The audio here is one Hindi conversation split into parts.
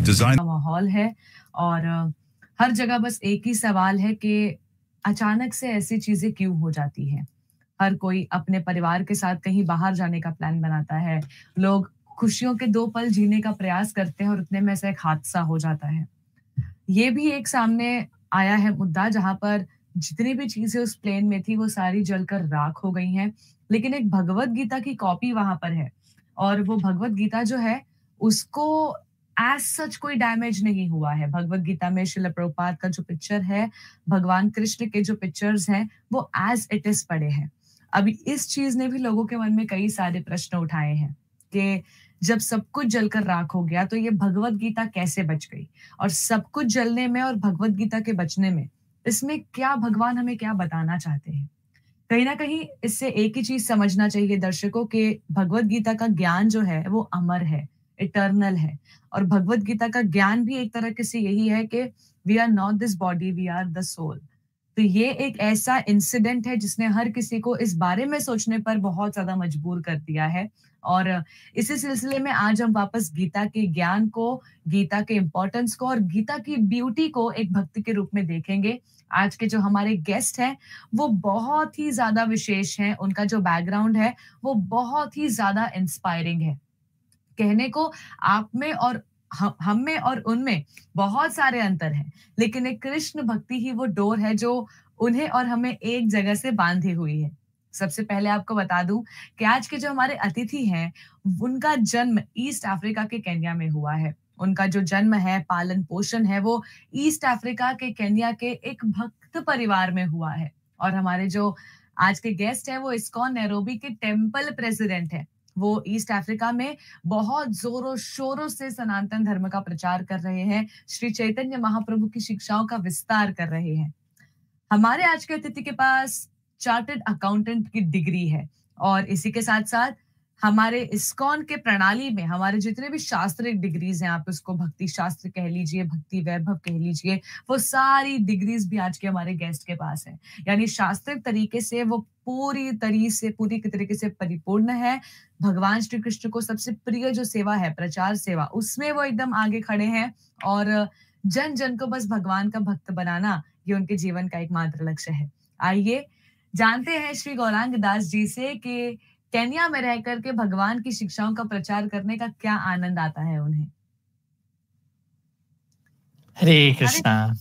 डिजाइन माहौल है और हर जगह बस एक ही सवाल है कि अचानक से ऐसी चीजें क्यों हो जाती हैं। हर कोई अपने परिवार के साथ कहीं बाहर जाने का प्लान बनाता है। लोग खुशियों के 2 पल जीने का प्रयास करते हैं और उतने में से एक हादसा हो जाता है। ये भी एक सामने आया है मुद्दा जहाँ पर जितनी भी चीज़ें उस प्लेन में थी वो सारी जलकर राख हो गई हैं। लेकिन एक भगवद गीता की कॉपी वहाँ पर है और वो भगवद गीता जो है उसको एज़ सच कोई डैमेज नहीं हुआ है। भगवद गीता में श्रील प्रभुपाद का जो पिक्चर है, भगवान कृष्ण के जो पिक्चर्स हैं, वो एज़ इट इज़ पड़े हैं। अभी इस चीज़ ने भी लोगों के मन में कई सारे प्रश्न उठाए हैं कि जब सब कुछ जलकर राख हो गया तो ये भगवद गीता कैसे बच गई? और सब कुछ जलने में और भगवद गीता के बचने में, इसमें क्या भगवान हमें क्या बताना चाहते हैं? कहीं न कहीं इससे एक ही चीज़ समझना चाहिए दर्शकों के भगवद गीता का ज्ञान जो है वो अमर है, इटर्नल है और भगवद गीता का ज्ञान भी एक तरह से यही है कि we are not this body, we are the soul. तो ये एक ऐसा इंसिडेंट है जिसने हर किसी को इस बारे में सोचने पर बहुत ज़्यादा मजबूर कर दिया है और इसी सिलसिले में आज हम वापस गीता के ज्ञान को, गीता के इम्पोर्टेंस को और गीता की ब्यूटी को एक भक्ति के रूप में देखेंगे। आज के जो हमारे गेस्ट हैं, वो बहुत ही ज़्यादा विशेष हैं, उनका जो बैकग्राउंड है, वो बहुत ही ज़्यादा इंस्पायरिंग है। कहने को आप में और हम में और उनमें बहुत सारे अंतर हैं, लेकिन एक कृष्ण भक्ति ही वो डोर है जो उन्हें और हमें एक जगह से बांधे हुई है। सबसे पहले आपको बता दूं कि आज के जो हमारे अतिथि हैं, उनका जन्म ईस्ट अफ्रीका के केन्या में हुआ है। उनका जो जन्म है, पालन-पोषण है, वो ईस्ट अफ्रीका के केन्या के एक भक्त परिवार में हुआ है। और हमारे जो आज के गेस्ट हैं, वो इस्कॉन नैरोबी के टेम्पल प्रेसिडेंट हैं। वो ईस्ट अफ्रीका में बहुत ज़ोरों-शोरों से सनातन धर्म का प्रचार कर रहे हैं, श्री चैतन्य महाप्रभु की शिक्षाओं का विस्तार कर रहे हैं। हमारे आज के अतिथि के पास चार्टर्ड अकाउंटेंट की डिग्री है और इसी के साथ-साथ हमारे इस्कॉन के प्रणाली में हमारे जितने भी शास्त्रिक डिग्रीज़ हैं, आप उसको भक्ति शास्त्र कह लीजिए, भक्ति वैभव कह लीजिए, वो सारी डिग्रीज़ भी आज के हमारे गेस्ट के पास हैं। यानी शास्त्रिक तरीके से वो पूरी के तरीके से परिपूर्ण है। भगवान श्री कृष्ण को सबसे प्रिय जो सेवा है, प्रचार सेवा, उसमें वो एकदम आगे खड़े हैं और जन-जन को बस भगवान का भक्त बनाना, ये उनके जीवन का एकमात्र लक्ष्य है। आइए, जानते हैं श्री गौरांग दास जी से कि केन्या में रह कर के भगवान की शिक्षाओं का प्रचार करने का क्या आनंद आता है उन्हें? हरे हरे कृष्णा।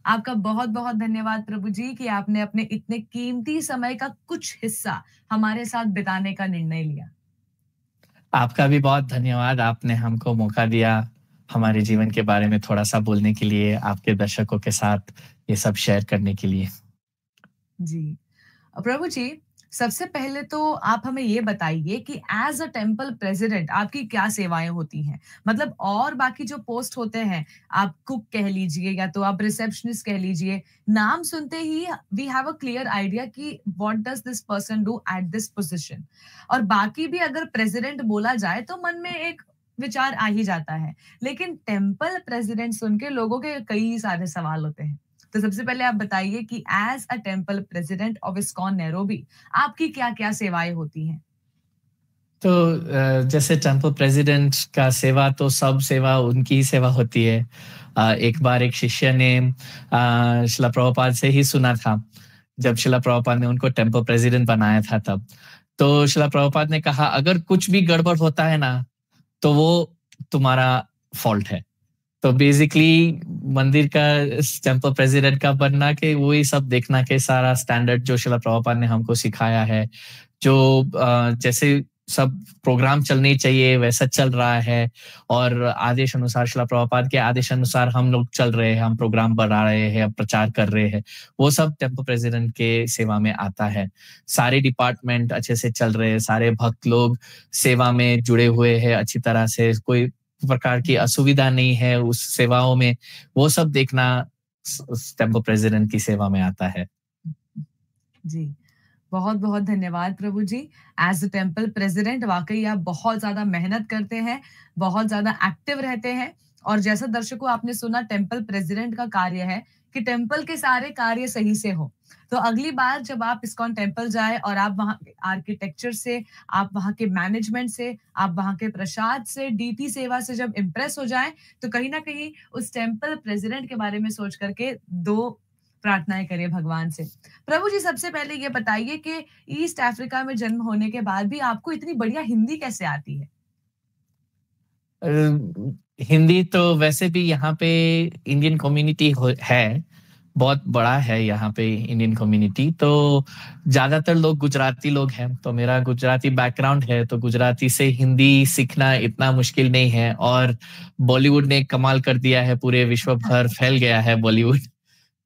आपका बहुत-बहुत धन्यवाद प्रभु जी कि आपने अपने इतने कीमती समय का कुछ हिस्सा हमारे साथ बिताने का निर्णय लिया। आपका भी बहुत धन्यवाद, आपने हमको मौका दिया हमारे जीवन के बारे में थोड़ा-सा बोलने के लिए, आपके दर्शकों के साथ ये सब शेयर करने के लिए। जी। प्रभु जी, सबसे पहले तो आप हमें ये बताइए कि एज़ अ टेंपल प्रेज़िडेंट आपकी क्या सेवाएँ होती हैं? मतलब और बाकी जो पोस्ट होते हैं, आप कुक कह लीजिए या तो आप रिसेप्शनिस्ट कह लीजिए, नाम सुनते ही we have a clear idea कि what does this person do at this position. और बाकी भी अगर प्रेज़िडेंट बोला जाए तो मन में एक विचार आ ही जाता है। लेकिन टेंपल प्रेज़िडेंट सुन के लोगों के कई सारे सवाल होते हैं। तो सबसे पहले आप बताइए कि as a temple president of ISKCON Nairobi आपकी क्या-क्या सेवाएँ होती हैं? तो जैसे टेम्पल प्रेसिडेंट का सेवा तो सब सेवा उनकी ही सेवा होती है। एक बार एक शिष्य ने शिला प्रभुपाद से ही सुना था, जब शिला प्रभुपाद ने उनको टेम्पल प्रेसिडेंट बनाया था तब। तो शिला प्रभुपाद ने कहा अगर कुछ भी गड़बड़ होता है ना, तो वो तुम्हारा फॉल्ट है। तो बेसिकली मंदिर का टेम्पल प्रेसिडेंट का बनना के वही सब देखना के सारा स्टैंडर्ड जो शिला प्रभुपाद ने हमको सिखाया है, जो जैसे सब प्रोग्राम चलने चाहिए वैसा चल रहा है और आदेश अनुसार शिला प्रभुपाद के आदेश अनुसार हम लोग चल रहे हैं, हम प्रोग्राम बना रहे हैं, प्रचार कर रहे हैं, वो सब टेम्पल प्रेसिडेंट के सेवा में आता है। सारे डिपार्टमेंट अच्छे से चल रहे हैं, सारे भक्त लोग सेवा में जुड़े हुए हैं अच्छी तरह से, कोई प्रकार की असुविधा नहीं है उस सेवाओं में, वो सब देखना उस टेम्पल प्रेसिडेंट की सेवा में आता है। जी। बहुत-बहुत धन्यवाद प्रभु जी। एज़ अ टेंपल प्रेज़िडेंट वाक़ई आप बहुत ज़्यादा मेहनत करते हैं, बहुत ज़्यादा एक्टिव रहते हैं और जैसा दर्शकों आपने सुना टेंपल प्रेज़िडेंट का कार्य है कि टेम्पल के सारे कार्य सही से हो। तो अगली बार जब आप इस्कॉन टेम्पल जाएँ और आप वहाँ के आर्किटेक्चर से, आप वहाँ के मैनेजमेंट से, आप वहाँ के प्रसाद से, डीटी सेवा से जब इम्प्रेस हो जाएँ, तो कहीं न कहीं उस टेम्पल प्रेज़िडेंट के बारे में सोच कर के 2 प्रार्थनाएँ करें भगवान से। प्रभु जी, सबसे पहले ये बताइए कि ईस्ट अफ्रीका में जन्म होने के बाद भी आपको इतनी बढ़िया हिंदी कैसे आती है? अ, हिंदी तो वैसे भी यहाँ पे इंडियन कम्युनिटी है, बहुत बड़ा है यहाँ पे इंडियन कम्युनिटी, तो ज़्यादातर लोग गुजराती लोग हैं, तो मेरा गुजराती बैकग्राउंड है, तो गुजराती से हिंदी सीखना इतना मुश्किल नहीं है और बॉलीवुड ने कमाल कर दिया है, पूरे विश्व भर फैल गया है बॉलीवुड।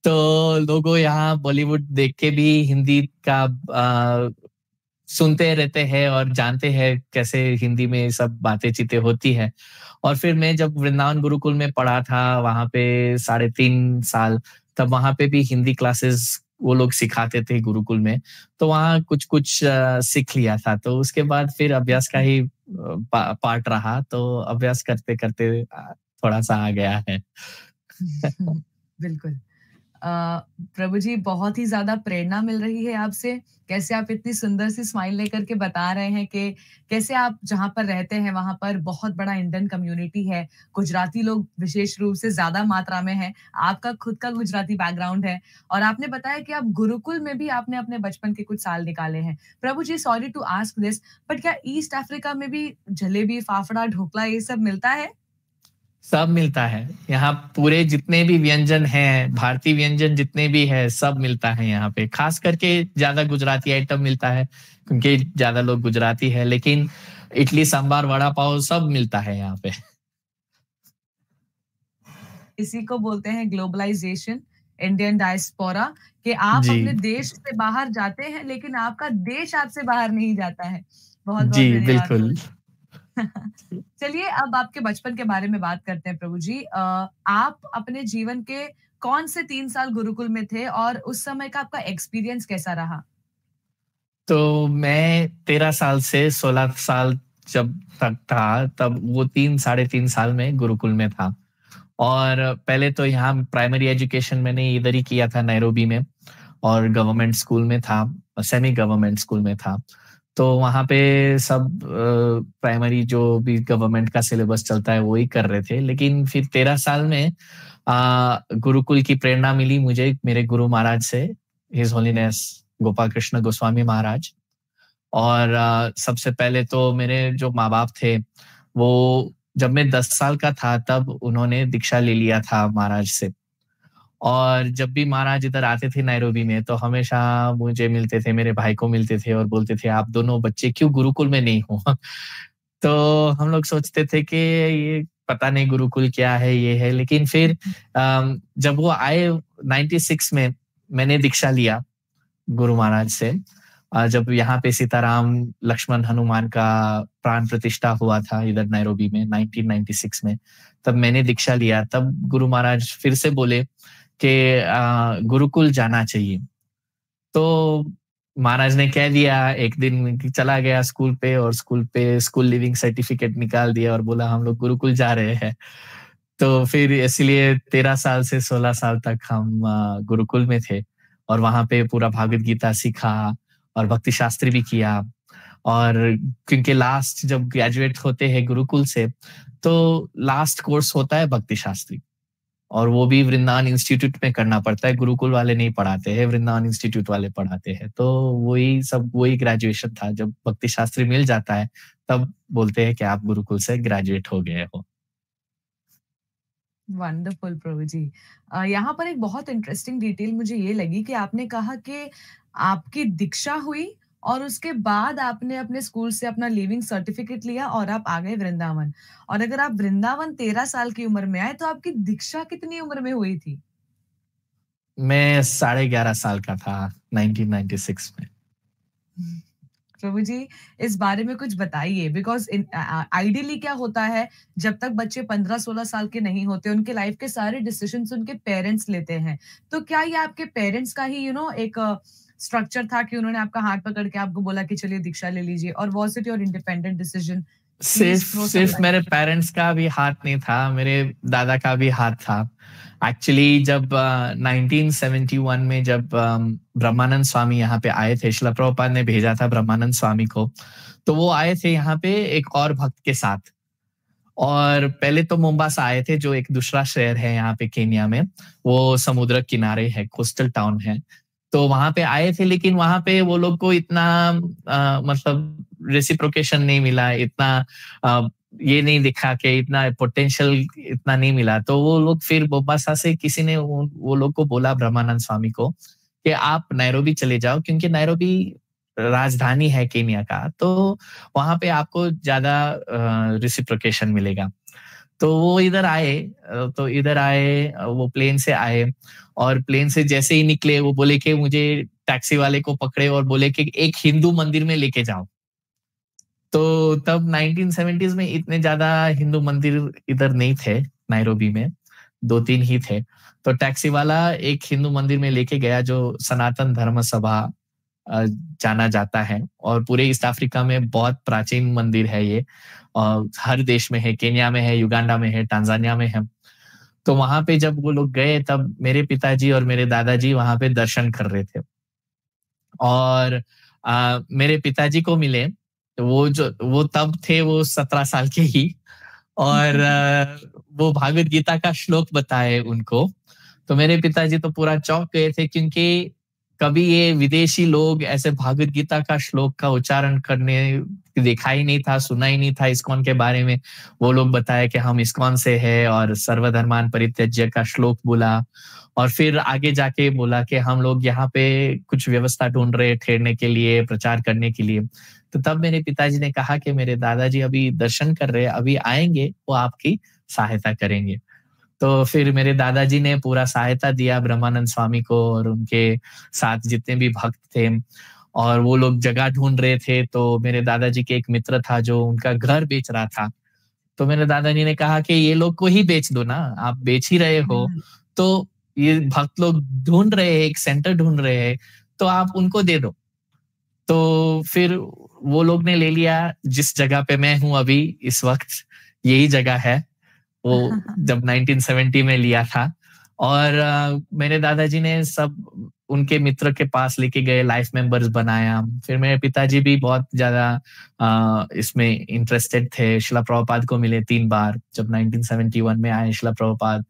तो लोगों यहाँ बॉलीवुड देख के भी हिंदी का सुनते रहते हैं और जानते हैं कैसे हिंदी में सब बातें-चीतें होती हैं। और फिर मैं जब वृंदावन गुरुकुल में पढ़ा था, वहाँ पे 3.5 साल, तब वहाँ पे भी हिंदी क्लासेस वो लोग सिखाते थे गुरुकुल में, तो वहाँ कुछ-कुछ सीख लिया था। तो उसके बाद फिर अभ्यास का अच्छा। ही पार्ट रहा, तो अभ्यास करते-करते थोड़ा-सा आ गया है। बिल्कुल। अ, प्रभु जी, बहुत ही ज़्यादा प्रेरणा मिल रही है आपसे। कैसे आप इतनी सुंदर सी स्माइल लेकर के बता रहे हैं कि कैसे आप जहाँ पर रहते हैं वहाँ पर बहुत बड़ा इंडियन कम्युनिटी है। गुजराती लोग विशेष रूप से ज़्यादा मात्रा में हैं। आपका खुद का गुजराती बैकग्राउंड है और आपने बताया कि आप गुरुकुल में भी आपने अपने बचपन के कुछ साल निकाले हैं। Prabhu ji, sorry to ask this, but क्या ईस्ट अफ्रीका में भी जलेबी, फाफड़ा, ढोकला ये सब मिलता है? सब मिलता है। यहाँ पूरे जितने भी व्यंजन हैं, भारतीय व्यंजन जितने भी हैं, सब मिलता है यहाँ पे। ख़ास करके ज़्यादा गुजराती आइटम मिलता है, क्योंकि ज़्यादा लोग गुजराती हैं, लेकिन इडली, सांभर, वड़ा पाव सब मिलता है यहाँ पे। इसी को बोलते हैं ग्लोबलाइजेशन, इंडियन डायस्पोरा, कि आप जी। अपने देश से बाहर जाते हैं, लेकिन आपका देश आपसे बाहर नहीं जाता है। बहुत-बहुत जी, धन्यवाद प्रभु बिल्कुल। जी। चलिए, अब आपके बचपन के बारे में बात करते हैं प्रभु जी। आप अपने जीवन के कौन से 3 साल गुरुकुल में थे और उस समय का आपका एक्सपीरियंस कैसा रहा? तो मैं 13 साल से 16 साल जब तक था, तब वो 3 साढ़े 3 साल में गुरुकुल में था। और पहले तो यहाँ प्राइमरी एजुकेशन मैंने इधर ही किया था नैरोबी में और गवर्नमेंट स्कूल में था, सेमी गवर्नमेंट स्कूल में था। तो वहाँ पे सब प्राइमरी जो भी गवर्नमेंट का सिलेबस चलता है, वो ही कर रहे थे। लेकिन फिर 13 साल में गुरुकुल की प्रेरणा मिली मुझे मेरे गुरु महाराज से, हिज़ होलीनेस गोपाल कृष्ण गोस्वामी महाराज। और सबसे पहले तो मेरे जो माँ-बाप थे, वो जब मैं 10 साल का था तब उन्होंने दीक्षा ले लिया था महाराज से। और जब भी महाराज इधर आते थे नैरोबी में तो हमेशा मुझे मिलते थे, मेरे भाई को मिलते थे और बोलते थे, "आप दोनों बच्चे क्यों गुरुकुल में नहीं हो?" तो हम लोग सोचते थे कि ये पता नहीं गुरुकुल क्या है, ये है। लेकिन फिर जब वो आए 96 में मैंने दीक्षा लिया गुरु महाराज से। जब यहाँ पे सीताराम, लक्ष्मण, हनुमान का प्राण प्रतिष्ठा हुआ था इधर नैरोबी में 1996 में, तब मैंने दीक्षा लिया। तब गुरु महाराज फिर से बोले कि गुरुकुल जाना चाहिए। तो महाराज ने कह दिया एक दिन कि चला गया स्कूल पे और स्कूल लिविंग सर्टिफिकेट निकाल दिया और बोला हम लोग गुरुकुल जा रहे हैं। तो फिर इसलिए 13 साल से 16 साल तक हम गुरुकुल में थे और वहाँ पे पूरा भागवत गीता सीखा और भक्ति शास्त्री भी किया। और क्योंकि लास्ट जब ग्रेजुएट होते हैं गुरुकुल से, तो लास्ट कोर्स होता है भक्ति शास्त्री और वो भी वृंदावन इंस्टीट्यूट में करना पड़ता है, गुरुकुल वाले नहीं पढ़ाते हैं, वृंदावन इंस्टीट्यूट वाले पढ़ाते हैं। तो वही ग्रेजुएशन था, जब भक्ति शास्त्री मिल जाता है, तब बोलते हैं कि आप गुरुकुल से ग्रेजुएट हो गए हो। वंडरफुल प्रभु जी। यहाँ पर एक बहुत इंटरेस्टिंग डिटेल मुझे ये लगी कि आपने कहा कि आपकी दीक्षा हुई और उसके बाद आपने अपने स्कूल से अपना लीविंग सर्टिफिकेट लिया और आप आ गए वृंदावन। और अगर आप वृंदावन 13 साल की उम्र में आए, तो आपकी दीक्षा कितनी उम्र में हुई थी? मैं 11.5 साल का था 1996 में। प्रभु जी, इस बारे में कुछ बताइए, बिकॉज़ आइडियली क्या होता है, जब तक बच्चे 15-16 साल के नहीं होते, उनके लाइफ के सारे डिसीजंस उनके पेरेंट्स लेते हैं। तो क्या ये आपके पेरेंट्स का ही एक स्ट्रक्चर था कि उन्होंने आपका हाथ पकड़ के आपको बोला कि चलिए दीक्षा ले लीजिए, और was it your independent decision? Please सिर्फ थ्रो सम सिर्फ लाइट। मेरे पेरेंट्स का भी हाथ नहीं था, मेरे दादा का भी हाथ था। एक्चुअली जब 1971 में जब ब्रह्मानंद स्वामी यहाँ पे आए थे, शिला प्रभुपाद ने भेजा था ब्रह्मानंद स्वामी को, तो वो आए थे यहाँ पे एक और भक्त के साथ। और पहले तो मोम्बासा आए थे, जो एक दूसरा शहर है यहाँ पे केन्या में, वो समुद्र किनारे है, कोस्टल टाउन है। तो वहां पे आए थे, लेकिन वहां पे वो लोग को इतना मतलब रेसिप्रोकेशन नहीं मिला, इतना अ, ये नहीं दिखा कि इतना पोटेंशियल इतना नहीं मिला। तो वो लोग फिर मोम्बासा से किसी ने वो लोग को बोला, ब्रह्मानंद स्वामी को, कि आप नैरोबी चले जाओ, क्योंकि नैरोबी राजधानी है केन्या का, तो वहां पे आपको ज्यादा रेसिप्रोकेशन मिलेगा। तो वो इधर आए, तो इधर आए, वो प्लेन से आए, और प्लेन से जैसे ही निकले वो बोले कि मुझे टैक्सी वाले को पकड़े और बोले कि एक हिंदू मंदिर में लेके जाओ। तो तब 1970s में इतने ज्यादा हिंदू मंदिर इधर नहीं थे, नायरोबी में 2-3 ही थे। तो टैक्सी वाला एक हिंदू मंदिर में लेके गया, जो सनातन धर्म सभा जाना जाता है, और पूरे ईस्ट अफ्रीका में बहुत प्राचीन मंदिर है ये। हर देश में है, केन्या में है, युगांडा में है, टांजानिया में है। तो वहां पे जब वो लोग गए, तब मेरे पिताजी और मेरे दादाजी वहां पे दर्शन कर रहे थे। और मेरे पिताजी को मिले, तो वो तब थे वो 17 साल के ही, और वो भागवत गीता का श्लोक बताए उनको। तो मेरे पिताजी तो पूरा चौंक गए थे, क्योंकि कभी ये विदेशी लोग ऐसे भागवत गीता का श्लोक का उच्चारण करने देखा ही नहीं था, सुना ही नहीं था इस्कॉन के बारे में। वो लोग बताए कि हम इस्कॉन से है, और सर्वधर्मान परित्यज्य का श्लोक बोला, और फिर आगे जाके बोला कि हम लोग यहाँ पे कुछ व्यवस्था ढूंढ रहे ठहरने के लिए, प्रचार करने के लिए। तो तब मेरे पिताजी ने कहा कि मेरे दादाजी अभी दर्शन कर रहे हैं, अभी आएंगे, वो आपकी सहायता करेंगे। तो फिर मेरे दादाजी ने पूरा सहायता दिया ब्रह्मानंद स्वामी को और उनके साथ जितने भी भक्त थे, और वो लोग जगह ढूंढ रहे थे। तो मेरे दादाजी के एक मित्र था जो उनका घर बेच रहा था। तो मेरे दादाजी ने कहा कि ये लोग को ही बेच दो ना, आप बेच ही रहे हो, तो ये भक्त लोग ढूंढ रहे हैं, एक सेंटर ढूंढ रहे हैं, तो आप उनको दे दो। तो फिर वो लोग ने ले लिया, जिस जगह पे मैं हूँ अभी इस वक्त, यही जगह है। वो जब 1970 में लिया था, और मेरे दादाजी ने सब उनके मित्र के पास लेके गए, लाइफ मेंबर्स बनाया। फिर मेरे पिताजी भी बहुत ज्यादा इसमें इंटरेस्टेड थे, शिला प्रभुपाद को मिले 3 बार। जब 1971 में आए शिला प्रभुपाद,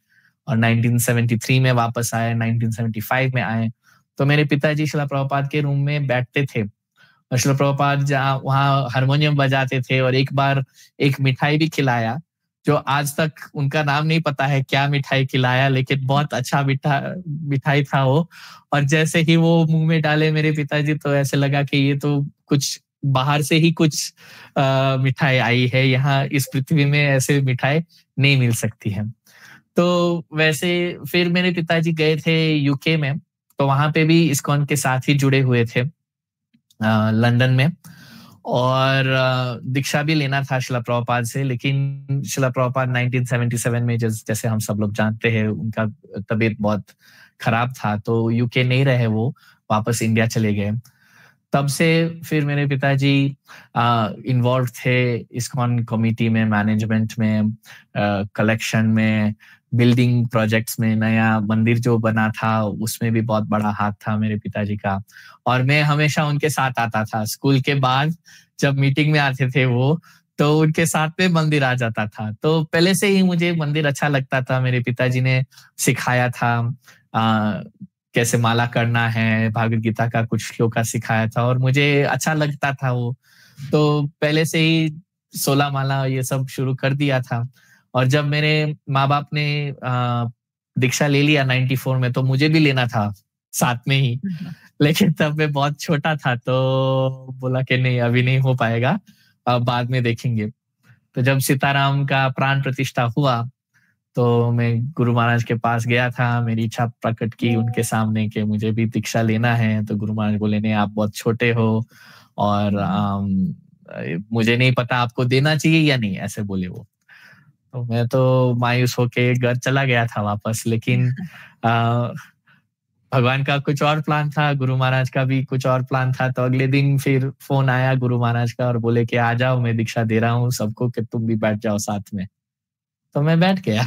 और 1973 में वापस आए, 1975 में आए। तो मेरे पिताजी शिला प्रभुपाद के रूम में बैठते थे, और शिला प्रभुपाद जहाँ वहाँ हारमोनियम बजाते थे, और एक बार एक मिठाई भी खिलाया, जो आज तक उनका नाम नहीं पता है क्या मिठाई खिलाया, लेकिन बहुत अच्छा मिठाई था वो। और जैसे ही वो मुंह में डाले मेरे पिताजी, तो ऐसे लगा कि ये तो कुछ बाहर से ही कुछ मिठाई आई है, यहाँ इस पृथ्वी में ऐसे मिठाई नहीं मिल सकती है। तो वैसे फिर मेरे पिताजी गए थे यूके में, तो वहां पे भी इस्कॉन के साथ ही जुड़े हुए थे, लंदन में। और दीक्षा भी लेना था शिला प्रभुपाद से, लेकिन शिला प्रभुपाद 1977 में जैसे हम सब लोग जानते हैं, उनका तबीयत बहुत खराब था, तो यूके नहीं रहे, वो वापस इंडिया चले गए। तब से फिर मेरे पिताजी इन्वॉल्व थे इस्कॉन कमिटी में, मैनेजमेंट में, कलेक्शन में, बिल्डिंग प्रोजेक्ट्स में। नया मंदिर जो बना था उसमें भी बहुत बड़ा हाथ था मेरे पिताजी का। और मैं हमेशा उनके साथ आता था, स्कूल के बाद जब मीटिंग में आते थे वो, तो उनके साथ में मंदिर आ जाता था। तो पहले से ही मुझे मंदिर अच्छा लगता था, मेरे पिताजी ने सिखाया था कैसे माला करना है, भागवत गीता का कुछ श्लोक का सिखाया था, और मुझे अच्छा लगता था वो। तो पहले से ही 16 माला ये सब शुरू कर दिया था। और जब मेरे माँ बाप ने दीक्षा ले लिया 94 में, तो मुझे भी लेना था साथ में ही, लेकिन तब मैं बहुत छोटा था, तो बोला कि नहीं अभी नहीं हो पाएगा, बाद में देखेंगे। तो जब सीताराम का प्राण प्रतिष्ठा हुआ, तो मैं गुरु महाराज के पास गया था, मेरी इच्छा प्रकट की उनके सामने कि मुझे भी दीक्षा लेना है। तो गुरु महाराज बोले नहीं, आप बहुत छोटे हो, और मुझे नहीं पता आपको देना चाहिए या नहीं, ऐसे बोले वो। तो मैं तो मायूस होके घर चला गया था वापस। लेकिन भगवान का कुछ और प्लान था, गुरु महाराज का भी कुछ और प्लान था। तो अगले दिन फिर फ़ोन आया गुरु महाराज का और बोले कि आ जाओ, मैं दीक्षा दे रहा हूँ सबको कि तुम भी बैठ जाओ साथ में। तो मैं बैठ गया।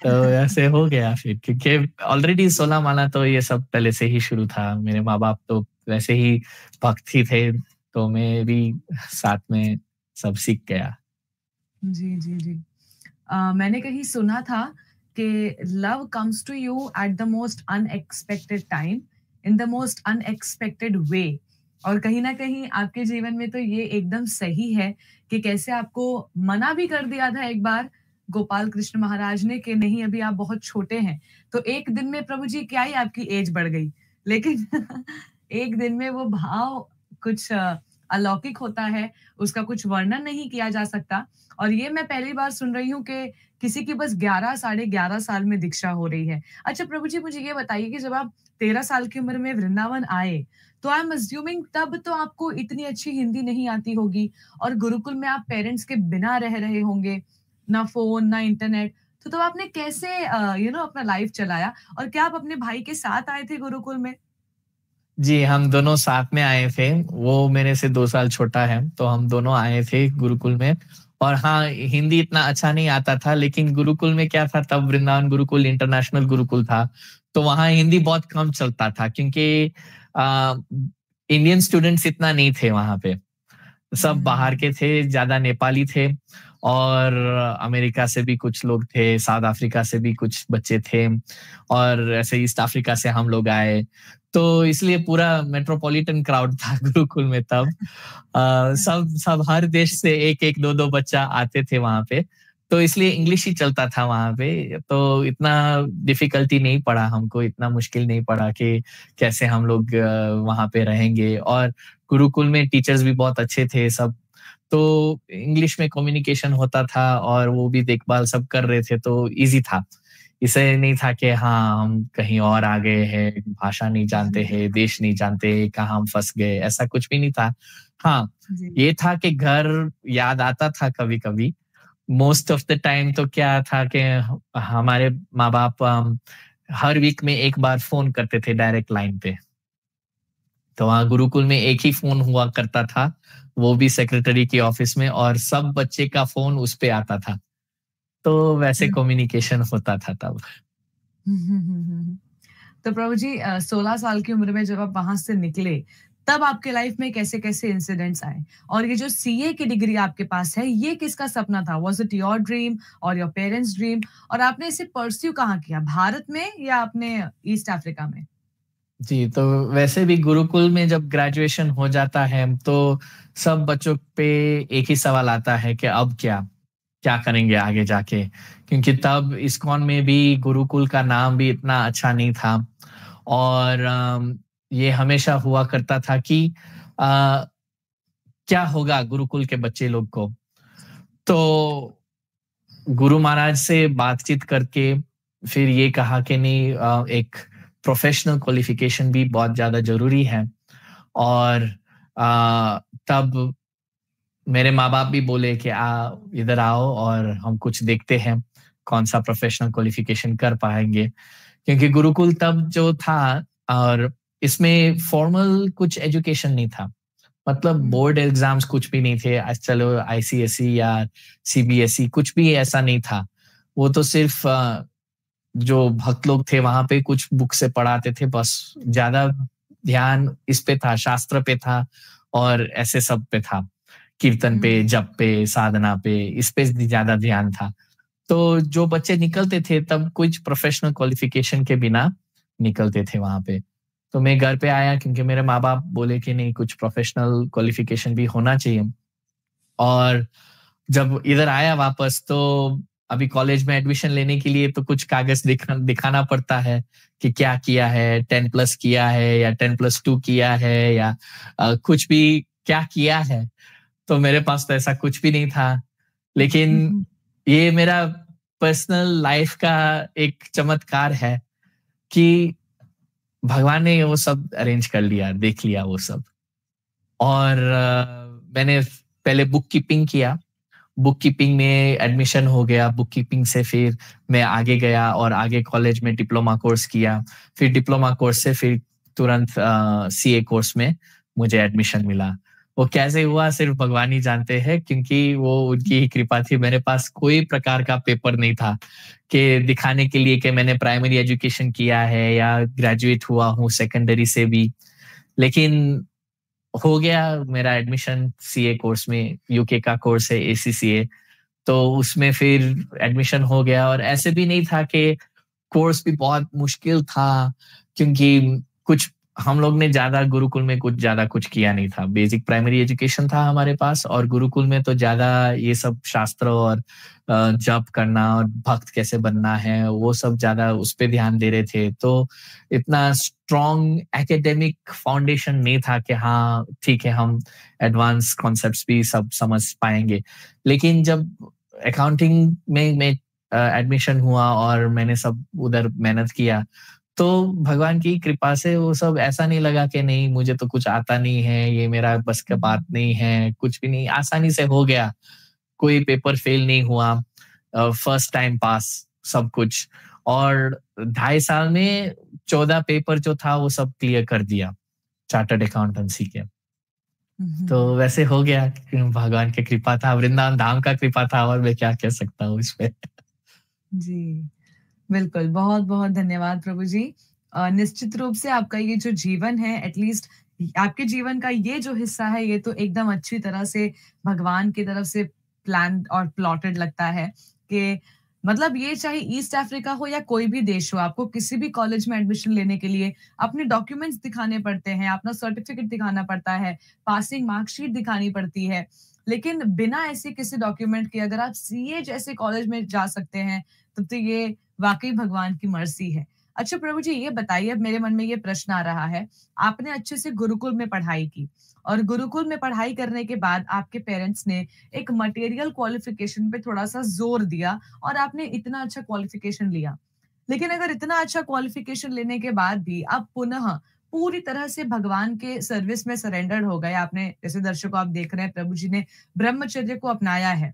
तो ऐसे हो गया फिर, क्योंकि ऑलरेडी 16 माला तो ये सब पहले से ही शुरू था। मेरे माँ-बाप तो वैसे ही भक्त ही थे, तो मैं भी साथ में सब सीख गया। जी, जी, जी। मैंने कहीं सुना था कि love comes to you at the most unexpected time, in the most unexpected way. और कहीं न कहीं आपके जीवन में तो ये एकदम सही है कि कैसे आपको मना भी कर दिया था एक बार गोपाल कृष्ण महाराज ने कि नहीं, अभी आप बहुत छोटे हैं। तो एक दिन में प्रभु जी क्या ही आपकी एज बढ़ गई। लेकिन एक दिन में वो भाव कुछ अलौकिक होता है, उसका कुछ वर्णन नहीं किया जा सकता। और ये मैं पहली बार सुन रही हूँ कि किसी की बस 11 साढ़े 11 साल में दीक्षा हो रही है। अच्छा प्रभु जी, मुझे ये बताइए कि जब आप 13 साल की उम्र में वृंदावन आए, तो आई एम अज्यूमिंग तब तो आपको इतनी अच्छी हिंदी नहीं आती होगी और गुरुकुल में आप पेरेंट्स के बिना रह रहे होंगे, ना फ़ोन, ना इंटरनेट। तो तब आपने कैसे अपना लाइफ चलाया और क्या आप अपने भाई के साथ आए थे गुरुकुल में? जी, हम दोनों साथ में आए थे। वो मेरे से 2 साल छोटा है, तो हम दोनों आए थे गुरुकुल में। और हाँ, हिंदी इतना अच्छा नहीं आता था, लेकिन गुरुकुल में क्या था, तब वृंदावन गुरुकुल इंटरनेशनल गुरुकुल था, तो वहाँ हिंदी बहुत कम चलता था, क्योंकि अ, इंडियन स्टूडेंट्स इतना नहीं थे वहाँ पे। सब बाहर हुँ। के थे, ज़्यादा नेपाली थे और अमेरिका से भी कुछ लोग थे, साउथ अफ्रीका से भी कुछ बच्चे थे और ऐसे ईस्ट अफ्रीका से हम लोग आए। तो इसलिए पूरा मेट्रोपॉलिटन क्राउड था गुरुकुल में तब। सब सब हर देश से 1-1, 2-2 बच्चा आते थे वहाँ पे, तो इसलिए इंग्लिश ही चलता था वहाँ पे। तो इतना डिफ़िकल्टी नहीं पड़ा हमको, इतना मुश्किल नहीं पड़ा कि कैसे हम लोग वहाँ पे रहेंगे। और गुरुकुल में टीचर्स भी बहुत अच्छे थे सब, तो इंग्लिश में कम्युनिकेशन होता था और वो भी देखभाल सब कर रहे थे, तो ईज़ी था। इसे नहीं था कि हाँ, हम कहीं और आ गए हैं, भाषा नहीं जानते जी, हैं, देश नहीं जानते, कहाँ हम फँस गए, ऐसा कुछ भी नहीं था। हाँ, जी। ये था कि घर याद आता था कभी-कभी। मोस्ट ऑफ द टाइम तो क्या था कि हमारे माँ-बाप हर वीक में 1 बार फ़ोन करते थे डायरेक्ट लाइन पे। तो वहाँ गुरुकुल में एक ही फ़ोन हुआ करता था, वो भी सेक्रेटरी के ऑफ़िस में, और सब बच्चे का फ़ोन उस पे आता था। तो वैसे हुँ। कम्युनिकेशन होता था तब। हुँ, हुँ, हुँ, हुँ, हुँ। तो प्रभु जी 16 साल की उम्र में जब आप वहाँ से निकले, तब आपके लाइफ में कैसे-कैसे इंसिडेंट्स आए? और ये जो सीए की डिग्री आपके पास है, ये किसका सपना था? वाज़ इट योर ड्रीम और योर पेरेंट्स ड्रीम? और आपने इसे परस्यू कहाँ किया? भारत में या आपने ईस्ट अफ्रीका में? जी, तो वैसे भी गुरुकुल में जब ग्रेजुएशन हो जाता है, तो सब बच्चों पे एक ही सवाल आता है कि अब क्या? क्या करेंगे आगे जाके? क्योंकि तब इस्कॉन में भी गुरुकुल का नाम भी इतना अच्छा नहीं था और ये हमेशा हुआ करता था कि अ, क्या होगा गुरुकुल के बच्चे लोग को? तो गुरु महाराज से बातचीत करके फिर ये कहा कि नहीं, एक प्रोफेशनल क्वालिफिकेशन भी बहुत ज़्यादा ज़रूरी है। और तब मेरे माँ-बाप भी बोले कि इधर आओ और हम कुछ देखते हैं, कौन-सा प्रोफेशनल क्वालिफिकेशन कर पाएँगे। क्योंकि गुरुकुल तब जो था और इसमें फॉर्मल कुछ एजुकेशन नहीं था। मतलब हुँ, बोर्ड एग्ज़ाम्स कुछ भी नहीं थे। चलो आईसीएसई या सीबीएसई कुछ भी ऐसा नहीं था। वो तो सिर्फ़ जो भक्त लोग थे वहाँ पे कुछ बुक से पढ़ाते थे बस, ज़्यादा ध्यान इस पे था, शास्त्र पे था और ऐसे सब पे था। कीर्तन पे, हुँ, जप पे, साधना पे, इस पे ज़्यादा ध्यान था। तो जो बच्चे निकलते थे तब कुछ प्रोफ़ेशनल क्वालिफ़िकेशन के बिना निकलते थे वहाँ पे। तो मैं घर पे आया क्योंकि मेरे माँ-बाप बोले कि नहीं, कुछ प्रोफ़ेशनल क्वालिफ़िकेशन भी होना चाहिए। और जब इधर आया वापस, तो अभी कॉलेज में एडमिशन लेने के लिए तो कुछ कागज़ दिखाना पड़ता है कि क्या किया है, 10 प्लस किया है या 10+2 किया है या कुछ भी क्या किया है। तो मेरे पास तो ऐसा कुछ भी नहीं था। हुँ, लेकिन हुँ। ये मेरा पर्सनल लाइफ़ का एक चमत्कार है कि भगवान ने वो सब अरेंज कर लिया, देख लिया वो सब। और मैंने पहले बुक कीपिंग किया बुक कीपिंग में एडमिशन हो गया, बुक कीपिंग से फिर मैं आगे गया और आगे कॉलेज में डिप्लोमा कोर्स किया, फिर डिप्लोमा कोर्स से फिर तुरंत सीए कोर्स में मुझे एडमिशन मिला। वो कैसे हुआ सिर्फ भगवान ही जानते हैं, क्योंकि वो उनकी ही कृपा थी। मेरे पास कोई प्रकार का पेपर नहीं था कि दिखाने के लिए कि मैंने प्राइमरी एजुकेशन किया है या ग्रेजुएट हुआ हूँ सेकेंडरी से भी। लेकिन हो गया मेरा एडमिशन सीए कोर्स में, यूके का कोर्स है एसीसीए, तो उसमें फिर एडमिशन हो गया। और ऐसे भी नहीं था कि कोर्स भी बहुत मुश्किल था, क्योंकि कुछ हम लोग ने ज्यादा गुरुकुल में ज्यादा कुछ किया नहीं था। बेसिक प्राइमरी एजुकेशन था हमारे पास, और गुरुकुल में तो ज्यादा ये सब शास्त्र और जप करना और भक्त कैसे बनना है वो सब ज्यादा उस पे ध्यान दे रहे थे। तो इतना स्ट्रॉन्ग एकेडमिक फाउंडेशन नहीं था कि हाँ ठीक है हम एडवांस कॉन्सेप्ट्स भी सब समझ पाएंगे। लेकिन जब अकाउंटिंग में मैं एडमिशन हुआ और मैंने सब उधर मेहनत किया, तो भगवान की कृपा से वो सब ऐसा नहीं लगा कि नहीं मुझे तो कुछ आता नहीं है, ये मेरा बस का बात नहीं है, कुछ भी नहीं, आसानी से हो गया। कोई पेपर फेल नहीं हुआ, फर्स्ट टाइम पास सब कुछ। और 2.5 साल में 14 पेपर जो था वो सब क्लियर कर दिया चार्टर्ड अकाउंटेंसी के। तो वैसे हो गया, भगवान की कृपा था, वृंदावन धाम का कृपा था, और मैं क्या कह सकता हूँ इस पे। जी, बिल्कुल। बहुत-बहुत धन्यवाद प्रभु जी। निश्चित रूप से आपका ये जो जीवन है, एटलीस्ट आपके जीवन का ये जो हिस्सा है, ये तो एकदम अच्छी तरह से भगवान की तरफ से प्लान्ड और प्लॉटेड लगता है कि मतलब ये चाहे ईस्ट अफ्रीका हो या कोई भी देश हो, आपको किसी भी कॉलेज में एडमिशन लेने के लिए अपने डॉक्यूमेंट्स दिखाने पड़ते हैं, अपना सर्टिफिकेट दिखाना पड़ता है, पासिंग मार्कशीट दिखानी पड़ती है। लेकिन बिना ऐसे किसी डॉक्यूमेंट के अगर आप सीए जैसे कॉलेज में जा सकते हैं, तब तो ये वाक़ई भगवान की मर्ज़ी है। अच्छा प्रभु जी ये बताइए, अब मेरे मन में ये प्रश्न आ रहा है, आपने अच्छे से गुरुकुल में पढ़ाई की और गुरुकुल में पढ़ाई करने के बाद आपके पेरेंट्स ने एक मटेरियल क्वालिफ़िकेशन पे थोड़ा-सा ज़ोर दिया और आपने इतना अच्छा क्वालिफ़िकेशन लिया। लेकिन अगर इतना अच्छा क्वालिफ़िकेशन लेने के बाद भी आप पुनः पूरी तरह से भगवान के सर्विस में सरेंडर्ड हो गए, आपने जैसे दर्शकों आप देख रहे हैं प्रभु जी ने ब्रह्मचर्य को अपनाया है।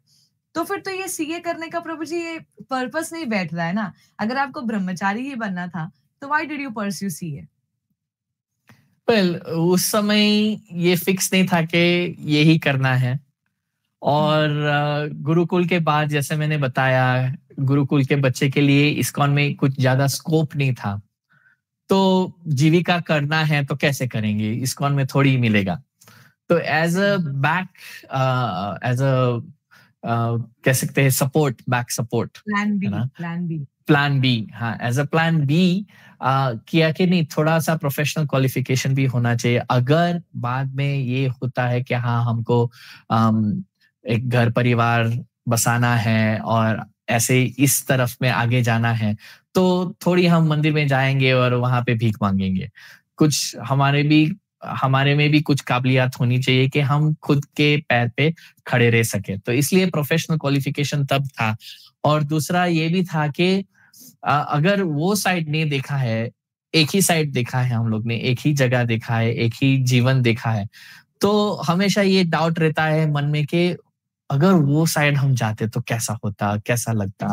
तो फिर तो ये सीए करने का प्रभु जी ये पर्पस नहीं बैठ रहा है ना। अगर आपको ब्रह्मचारी ही बनना था, तो why did you pursue CA? Well उस समय ये फिक्स नहीं था कि यही करना है। और हुँ, गुरुकुल के बाद जैसे मैंने बताया, गुरुकुल के बच्चे के लिए इस्कॉन में कुछ ज्यादा स्कोप नहीं था। तो जीविका करना है तो कैसे करेंगे, इस्कॉन में थोड़ी ही मिलेगा। तो एज अ जी। बैक, एज अ कह सकते हैं support, back support, plan B, है ना, प्लान बी। प्लान बी, हाँ एज अ प्लान बी किया कि नहीं थोड़ा सा प्रोफेशनल क्वालिफिकेशन भी होना चाहिए। अगर बाद में ये होता है कि हाँ हमको एक घर परिवार बसाना है और ऐसे इस तरफ में आगे जाना है, तो थोड़ी हम मंदिर में जाएंगे और वहां पे भीख मांगेंगे। कुछ हमारे में भी कुछ काबिलियत होनी चाहिए कि हम खुद के पैर पे खड़े रह सके। तो इसलिए प्रोफेशनल क्वालिफिकेशन तब था। और दूसरा ये भी था कि अगर वो साइड नहीं देखा है, एक ही साइड देखा है हम लोग ने, एक ही जगह देखा है, एक ही जीवन देखा है, तो हमेशा ये डाउट रहता है मन में कि अगर वो साइड हम जाते तो कैसा होता, कैसा लगता,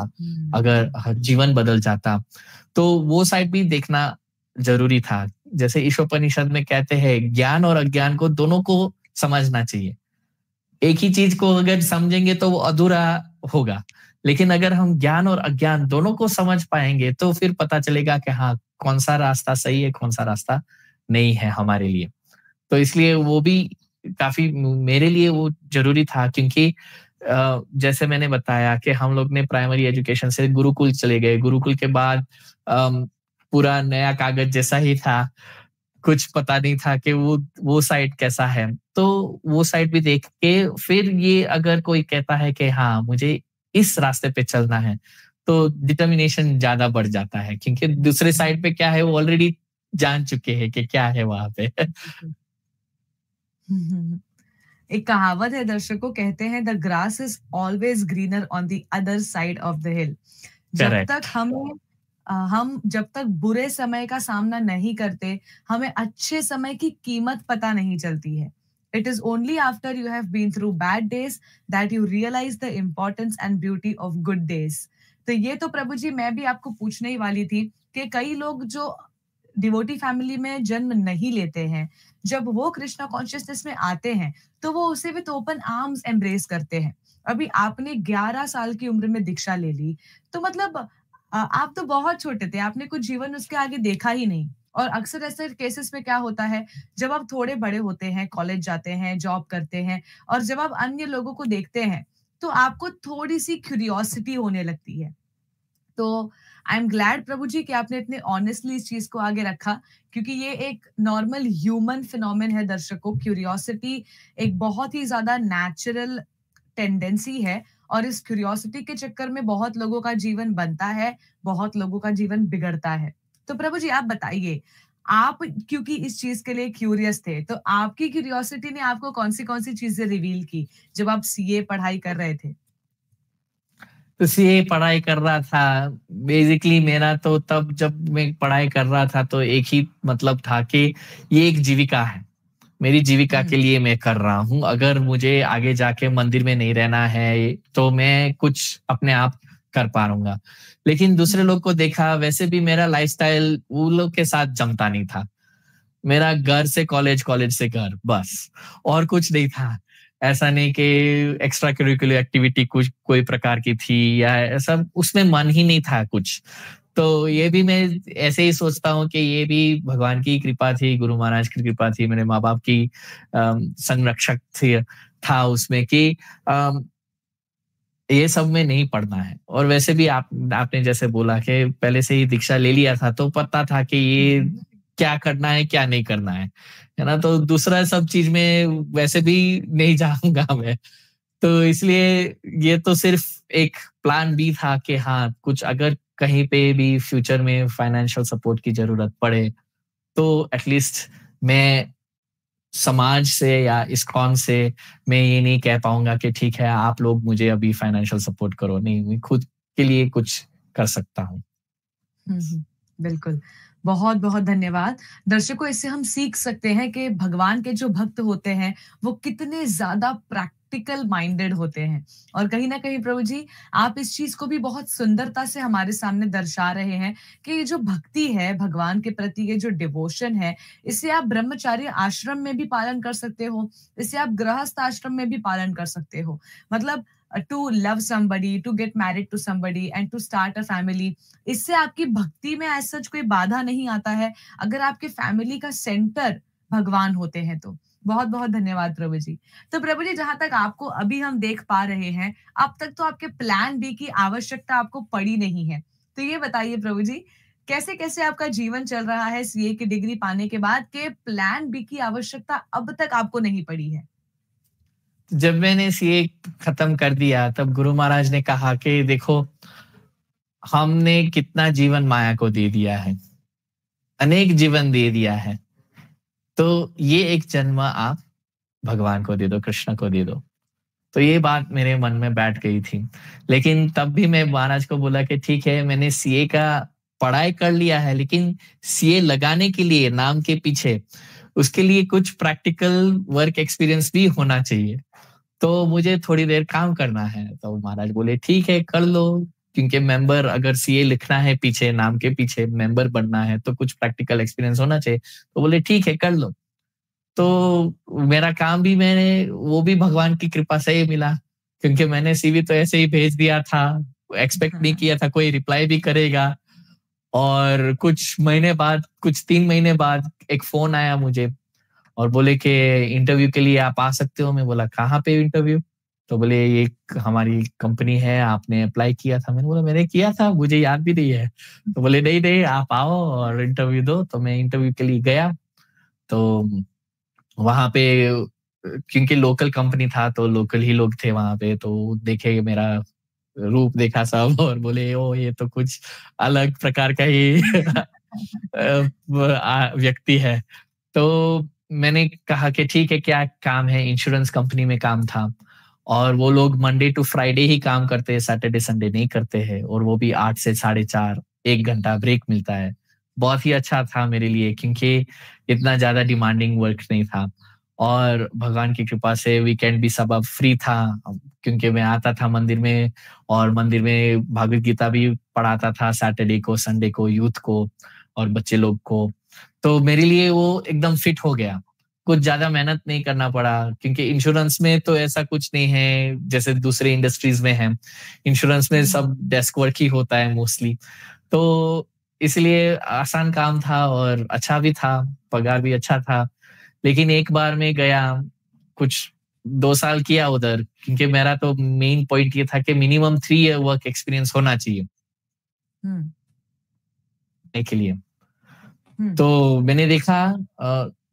अगर हुँ, जीवन बदल जाता। तो वो साइड भी देखना जरूरी था। जैसे ईशोपनिषद में कहते हैं, ज्ञान और अज्ञान को दोनों को समझना चाहिए। एक ही चीज को अगर समझेंगे तो वो अधूरा होगा। लेकिन अगर हम ज्ञान और अज्ञान दोनों को समझ पाएंगे तो फिर पता चलेगा कि हाँ कौन सा रास्ता सही है, कौन सा रास्ता नहीं है हमारे लिए। तो इसलिए वो भी काफी मेरे लिए वो जरूरी था, क्योंकि जैसे मैंने बताया कि हम लोग ने प्राइमरी एजुकेशन से गुरुकुल चले गए। गुरुकुल के बाद पूरा नया कागज जैसा ही था, कुछ पता नहीं था कि वो साइड कैसा है। तो वो साइड भी देख के फिर ये अगर कोई कहता है कि हाँ मुझे इस रास्ते पे चलना है, तो डिटर्मिनेशन ज्यादा बढ़ जाता है, क्योंकि दूसरे साइड पे क्या है वो ऑलरेडी जान चुके हैं कि क्या है वहां पे। बिल्कुल। हुँ, हुँ, हुँ। एक कहावत है, दर्शकों कहते हैं, the grass is always greener on the other side of the हिल। जब तक करेक्ट। हम जब तक बुरे समय का सामना नहीं करते, हमें अच्छे समय की कीमत पता नहीं चलती है। It is only after you have been through bad days that you realize the importance and beauty of good days. तो ये तो प्रभु जी मैं भी आपको पूछने ही वाली थी कि कई लोग जो डिवोटी फैमिली में जन्म नहीं लेते हैं, जब वो कृष्णा कॉन्शियसनेस में आते हैं, तो वो उसे विद ओपन आर्म्स एम्ब्रेस करते हैं। अभी आपने 11 साल की उम्र में दीक्षा ले ली, तो मतलब आप तो बहुत छोटे थे, आपने कुछ जीवन उसके आगे देखा ही नहीं। और अक्सर ऐसे केसेस में क्या होता है, जब आप थोड़े बड़े होते हैं, कॉलेज जाते हैं, जॉब करते हैं और जब आप अन्य लोगों को देखते हैं, तो आपको थोड़ी-सी क्यूरियोसिटी होने लगती है। तो आई एम ग्लैड प्रभु जी कि आपने इतने ऑनेस्टली इस चीज को आगे रखा, क्योंकि ये एक नॉर्मल ह्यूमन फिनोमेन है दर्शकों। क्यूरियोसिटी एक बहुत ही ज्यादा नेचुरल टेंडेंसी है और इस क्यूरियोसिटी के चक्कर में बहुत लोगों का जीवन बनता है, बहुत लोगों का जीवन बिगड़ता है। तो प्रभु जी आप बताइए, आप क्योंकि इस चीज के लिए क्यूरियस थे, तो आपकी क्यूरियोसिटी ने आपको कौन सी चीजें रिवील की जब आप सीए पढ़ाई कर रहे थे? तो सीए पढ़ाई कर रहा था, बेसिकली मेरा तो तब जब मैं पढ़ाई कर रहा था तो एक ही मतलब था कि ये एक जीविका है। मेरी जीविका के हम्म। लिए मैं कर रहा हूँ। अगर मुझे आगे जाके मंदिर में नहीं रहना है, तो मैं कुछ अपने आप कर पाऊँगा। लेकिन दूसरे हम्म। लोग को देखा, वैसे भी मेरा लाइफ़स्टाइल वो लोग के साथ जमता नहीं था। मेरा घर से कॉलेज, कॉलेज से घर, बस और कुछ नहीं था। ऐसा नहीं कि एक्स्ट्रा करिकुलर एक्टिविटी कुछ कोई प्रकार की थी या ऐसा उसमें मन ही नहीं था कुछ। तो ये भी मैं ऐसे ही सोचता हूँ कि ये भी भगवान की कृपा थी, गुरु महाराज की कृपा थी, मेरे माँ-बाप की संरक्षक था उसमें कि ये सब में नहीं पढ़ना है। और वैसे भी आपने जैसे बोला कि पहले से ही दीक्षा ले लिया था, तो पता था कि ये क्या करना है, क्या नहीं करना है ना? तो दूसरा सब चीज़ में वैसे भी नहीं जाऊँगा मैं। तो इसलिए ये तो सिर्फ़ एक प्लान बी था कि हाँ, कुछ अगर कहीं पे भी फ्यूचर में फाइनेंशियल सपोर्ट की ज़रूरत पड़े, तो एट लीस्ट मैं समाज से या इस्कॉन से मैं ये नहीं कह पाऊँगा कि ठीक है, आप लोग मुझे अभी फाइनेंशियल सपोर्ट करो। नहीं, मैं खुद के लिए कुछ कर सकता हूँ। बिल्कुल। बहुत-बहुत धन्यवाद। दर्शकों, इससे हम सीख सकते हैं कि भगवान के जो भक्त होते हैं, वो कितने ज़्यादा प्रैक्टिकल माइंडेड होते हैं। और कहीं न कहीं प्रभु जी, आप इस चीज़ को भी बहुत सुंदरता से हमारे सामने दर्शा रहे हैं कि ये जो भक्ति है भगवान के प्रति, ये जो डिवोशन है, इसे आप ब्रह्मचार्य आश्रम में भी पालन कर सकते हो, इसे आप गृहस्थ आश्रम में भी पालन कर सकते हो। मतलब to love somebody, to get married to somebody and to start a family, इससे आपकी भक्ति में एज़ सच कोई बाधा नहीं आता है, अगर आपके फैमिली का सेंटर भगवान होते हैं तो। बहुत-बहुत धन्यवाद प्रभु जी। तो प्रभु जी, जहाँ तक आपको अभी हम देख पा रहे हैं, अब तक तो आपके प्लान बी की आवश्यकता आपको पड़ी नहीं है। तो ये बताइए प्रभु जी, कैसे-कैसे आपका जीवन चल रहा है सीए की डिग्री पाने के बाद कि प्लान बी की आवश्यकता अब तक आपको नहीं पड़ी है? जब मैंने सीए खत्म कर दिया, तब गुरु महाराज ने कहा कि देखो, हमने कितना जीवन माया को दे दिया है, अनेक जीवन दे दिया है। तो ये एक जन्म आप भगवान को दे दो, कृष्ण को दे दो। तो ये बात मेरे मन में बैठ गई थी। लेकिन तब भी मैं महाराज को बोला कि ठीक है, मैंने सीए का पढ़ाई कर लिया है, लेकिन सीए लगाने के लिए नाम के पीछे, उसके लिए कुछ प्रैक्टिकल वर्क एक्सपीरियंस भी होना चाहिए। तो मुझे थोड़ी देर काम करना है। तो महाराज बोले ठीक है, कर लो, क्योंकि मेंबर अगर सीए लिखना है पीछे, नाम के पीछे मेंबर बनना है, तो कुछ प्रैक्टिकल एक्सपीरियंस होना चाहिए। तो बोले ठीक है, कर लो। तो मेरा काम भी मैंने वो भी भगवान की कृपा से ही मिला, क्योंकि मैंने सीवी तो ऐसे ही भेज दिया था, एक्सपेक्ट नहीं किया था कोई रिप्लाई भी करेगा। और कुछ महीने बाद, कुछ 3 महीने बाद एक फ़ोन आया मुझे और बोले कि इंटरव्यू के लिए आप आ सकते हो। मैं बोला कहाँ पे इंटरव्यू? तो बोले ये हमारी कंपनी है, आपने अप्लाई किया था। मैंने बोला मैंने किया था, मुझे याद भी नहीं है। तो बोले नहीं नहीं, आप आओ और इंटरव्यू दो। तो मैं इंटरव्यू के लिए गया। तो वहाँ पे क्योंकि लोकल कंपनी था, तो लोकल ही लोग थे वहाँ पे, तो देखे मेरा रूप देखा सब और बोले ओ ये तो कुछ अलग प्रकार का ही व्यक्ति है। तो मैंने कहा कि ठीक है, क्या काम है? इंश्योरेंस कंपनी में काम था और वो लोग मंडे टू फ्राइडे ही काम करते हैं, सैटरडे संडे नहीं करते हैं, और वो भी 8 से 4:30, 1 घंटा ब्रेक मिलता है। बहुत ही अच्छा था मेरे लिए, क्योंकि इतना ज़्यादा डिमांडिंग वर्क नहीं था। और भगवान की कृपा से वीकेंड भी सब अब फ्री था, क्योंकि मैं आता था मंदिर में और मंदिर में भगवद गीता भी पढ़ाता था सैटरडे को, संडे को, यूथ को और बच्चे लोग को। तो मेरे लिए वो एकदम फिट हो गया। कुछ ज़्यादा मेहनत नहीं करना पड़ा, क्योंकि इंश्योरेंस में तो ऐसा कुछ नहीं है जैसे दूसरे इंडस्ट्रीज़ में है। इंश्योरेंस में हुँ, सब डेस्क वर्क ही होता है मोस्टली। तो इसलिए आसान काम था और अच्छा भी था, पगार भी अच्छा था। लेकिन एक बार मैं गया, कुछ 2 साल किया उधर, क्योंकि मेरा तो मेन पॉइंट ये था कि मिनिमम 3 ईयर वर्क एक्सपीरियंस होना चाहिए हुँ, के लिए। हुँ, तो मैंने देखा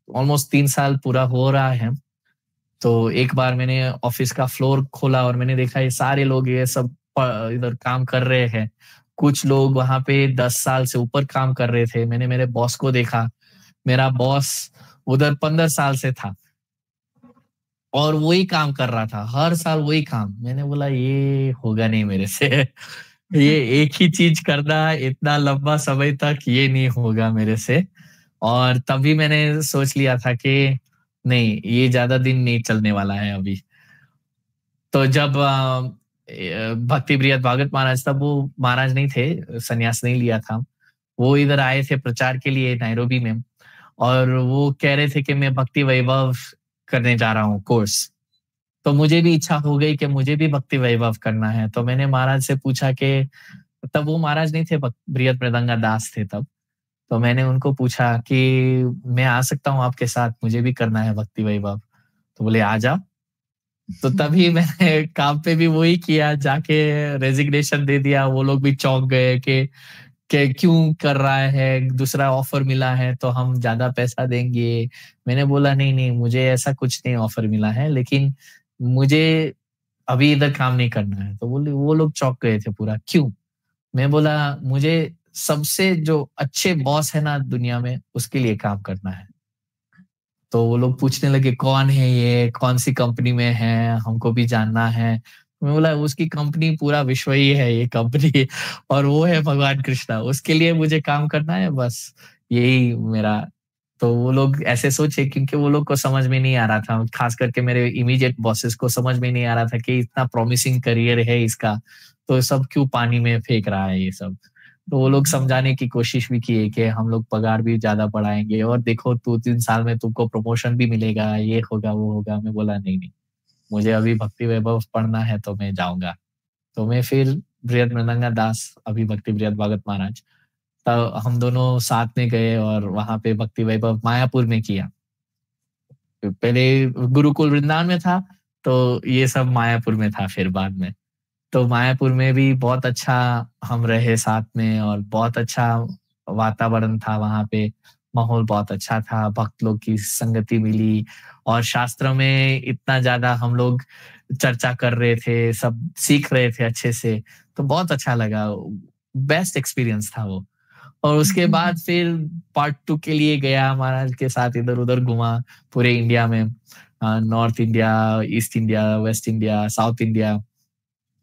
ऑलमोस्ट 3 साल पूरा हो रहा है। तो एक बार मैंने ऑफिस का फ्लोर खोला और मैंने देखा ये सारे लोग ये सब इधर काम कर रहे हैं। कुछ लोग वहाँ पे 10 साल से ऊपर काम कर रहे थे। मैंने मेरे बॉस को देखा। मेरा बॉस उधर 15 साल से था और वही काम कर रहा था, हर साल वही काम। मैंने बोला ये होगा नहीं मेरे से। ये एक ही चीज करना इतना लंबा समय तक ये नहीं होगा मेरे से। और तभी मैंने सोच लिया था कि नहीं, ये ज़्यादा दिन नहीं चलने वाला है अभी। तो जब भक्ति प्रियत भागवत महाराज, तब वो महाराज नहीं थे, संन्यास नहीं लिया था। वो इधर आए थे प्रचार के लिए नायरोबी में और वो कह रहे थे कि मैं भक्ति वैभव करने जा रहा हूँ कोर्स। तो मुझे भी इच्छा हो गई कि मुझे भी भक्ति वैभव करना है। तो मैंने महाराज से पूछा कि तब वो महाराज नहीं थे, बृहत मृदंगा दास थे तब। तो मैंने उनको पूछा कि मैं आ सकता हूँ आपके साथ, मुझे भी करना है भक्ति वैभव। तो बोले आ जा। तो तभी मैंने काम पे भी वही किया, जाके रेजिग्नेशन दे दिया। वो लोग भी चौंक गए कि क्यों कर रहा है, दूसरा ऑफर मिला है तो हम ज़्यादा पैसा देंगे। मैंने बोला नहीं, नहीं मुझे ऐसा कुछ नहीं ऑफर मिला है, लेकिन मुझे अभी इधर काम नहीं करना है। तो बोले, वो लोग चौंक गए थे पूरा, क्यों? मैं बोला मुझे सबसे जो अच्छे बॉस है ना दुनिया में, उसके लिए काम करना है। तो वो लोग पूछने लगे कौन है ये, कौन-सी कंपनी में है, हमको भी जानना है। मैं बोला उसकी कंपनी पूरा विश्व ही है ये कंपनी और वो है भगवान कृष्णा, उसके लिए मुझे काम करना है बस, यही मेरा। तो वो लोग ऐसे सोचे क्योंकि वो लोग को समझ में नहीं आ रहा था, खास करके मेरे इमीडिएट बॉसेस को समझ में नहीं आ रहा था कि इतना प्रॉमिसिंग करियर है इसका, तो सब क्यों पानी में फेंक रहा है ये सब। तो वो लोग समझाने की कोशिश भी किए कि हम लोग पगार भी ज़्यादा बढ़ाएँगे और देखो 2-3 साल में तुमको प्रमोशन भी मिलेगा, ये होगा, वो होगा। मैं बोला नहीं, नहीं, मुझे अभी भक्ति वैभव पढ़ना है तो मैं जाऊँगा। तो मैं फिर बृहत मृदंगा दास, अभी भक्ति बृहत भागवत महाराज, तब हम दोनों साथ में गए और वहाँ पे भक्ति वैभव मायापुर में किया। पहले गुरुकुल वृंदावन में था, तो ये सब मायापुर में था फिर बाद में। तो मायापुर में भी बहुत अच्छा हम रहे साथ में और बहुत अच्छा वातावरण था वहाँ पे, माहौल बहुत अच्छा था, भक्त लोग की संगति मिली और शास्त्र में इतना ज़्यादा हम लोग चर्चा कर रहे थे, सब सीख रहे थे अच्छे से, तो बहुत अच्छा लगा। बेस्ट एक्सपीरियंस था वो। और उसके बाद फिर पार्ट 2 के लिए गया, महाराज के साथ इधर-उधर घूमा पूरे इंडिया में। North India, east India, waste India, south India.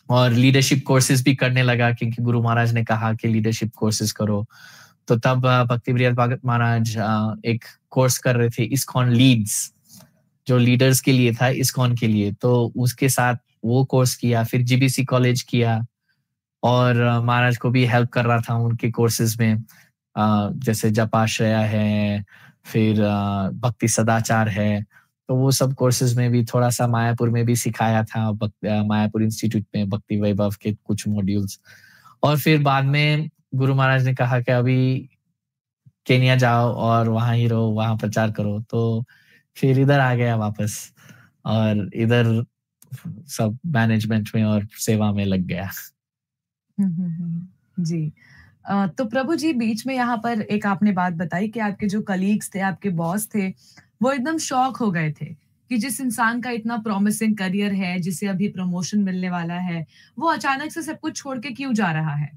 और लीडरशिप कोर्सेज़ भी करने लगा क्योंकि गुरु महाराज ने कहा कि लीडरशिप कोर्सेज़ करो। तो तब भक्ति प्रियत भगत महाराज एक कोर्स कर रहे थे इस्कॉन लीड्स, जो लीडर्स के लिए था इस्कॉन के लिए। तो उसके साथ वो कोर्स किया, फिर जीबीसी कॉलेज किया और महाराज को भी हेल्प कर रहा था उनके कोर्सेज़ में। जैसे जपाश्रया है, फिर भक्ति सदाचार है। तो वो सब कोर्सेज़ में भी थोड़ा-सा मायापुर में भी सिखाया था, मायापुर इंस्टीट्यूट में भक्ति वैभव के कुछ मॉड्यूल्स। और फिर बाद में गुरु महाराज ने कहा कि अभी केन्या जाओ और वहाँ ही रहो, वहाँ प्रचार करो। तो फिर इधर आ गया वापस और इधर सब मैनेजमेंट में और सेवा में लग गया। हुँ, हुँ, हुँ। जी। तो प्रभु जी बीच में यहाँ पर एक आपने बात बताई कि आपके जो कलीग्स थे, आपके बॉस थे, वो एकदम शॉक हो गए थे कि जिस इंसान का इतना प्रॉमिसिंग करियर है, जिसे अभी प्रमोशन मिलने वाला है, वो अचानक से सब कुछ छोड़ के क्यों जा रहा है?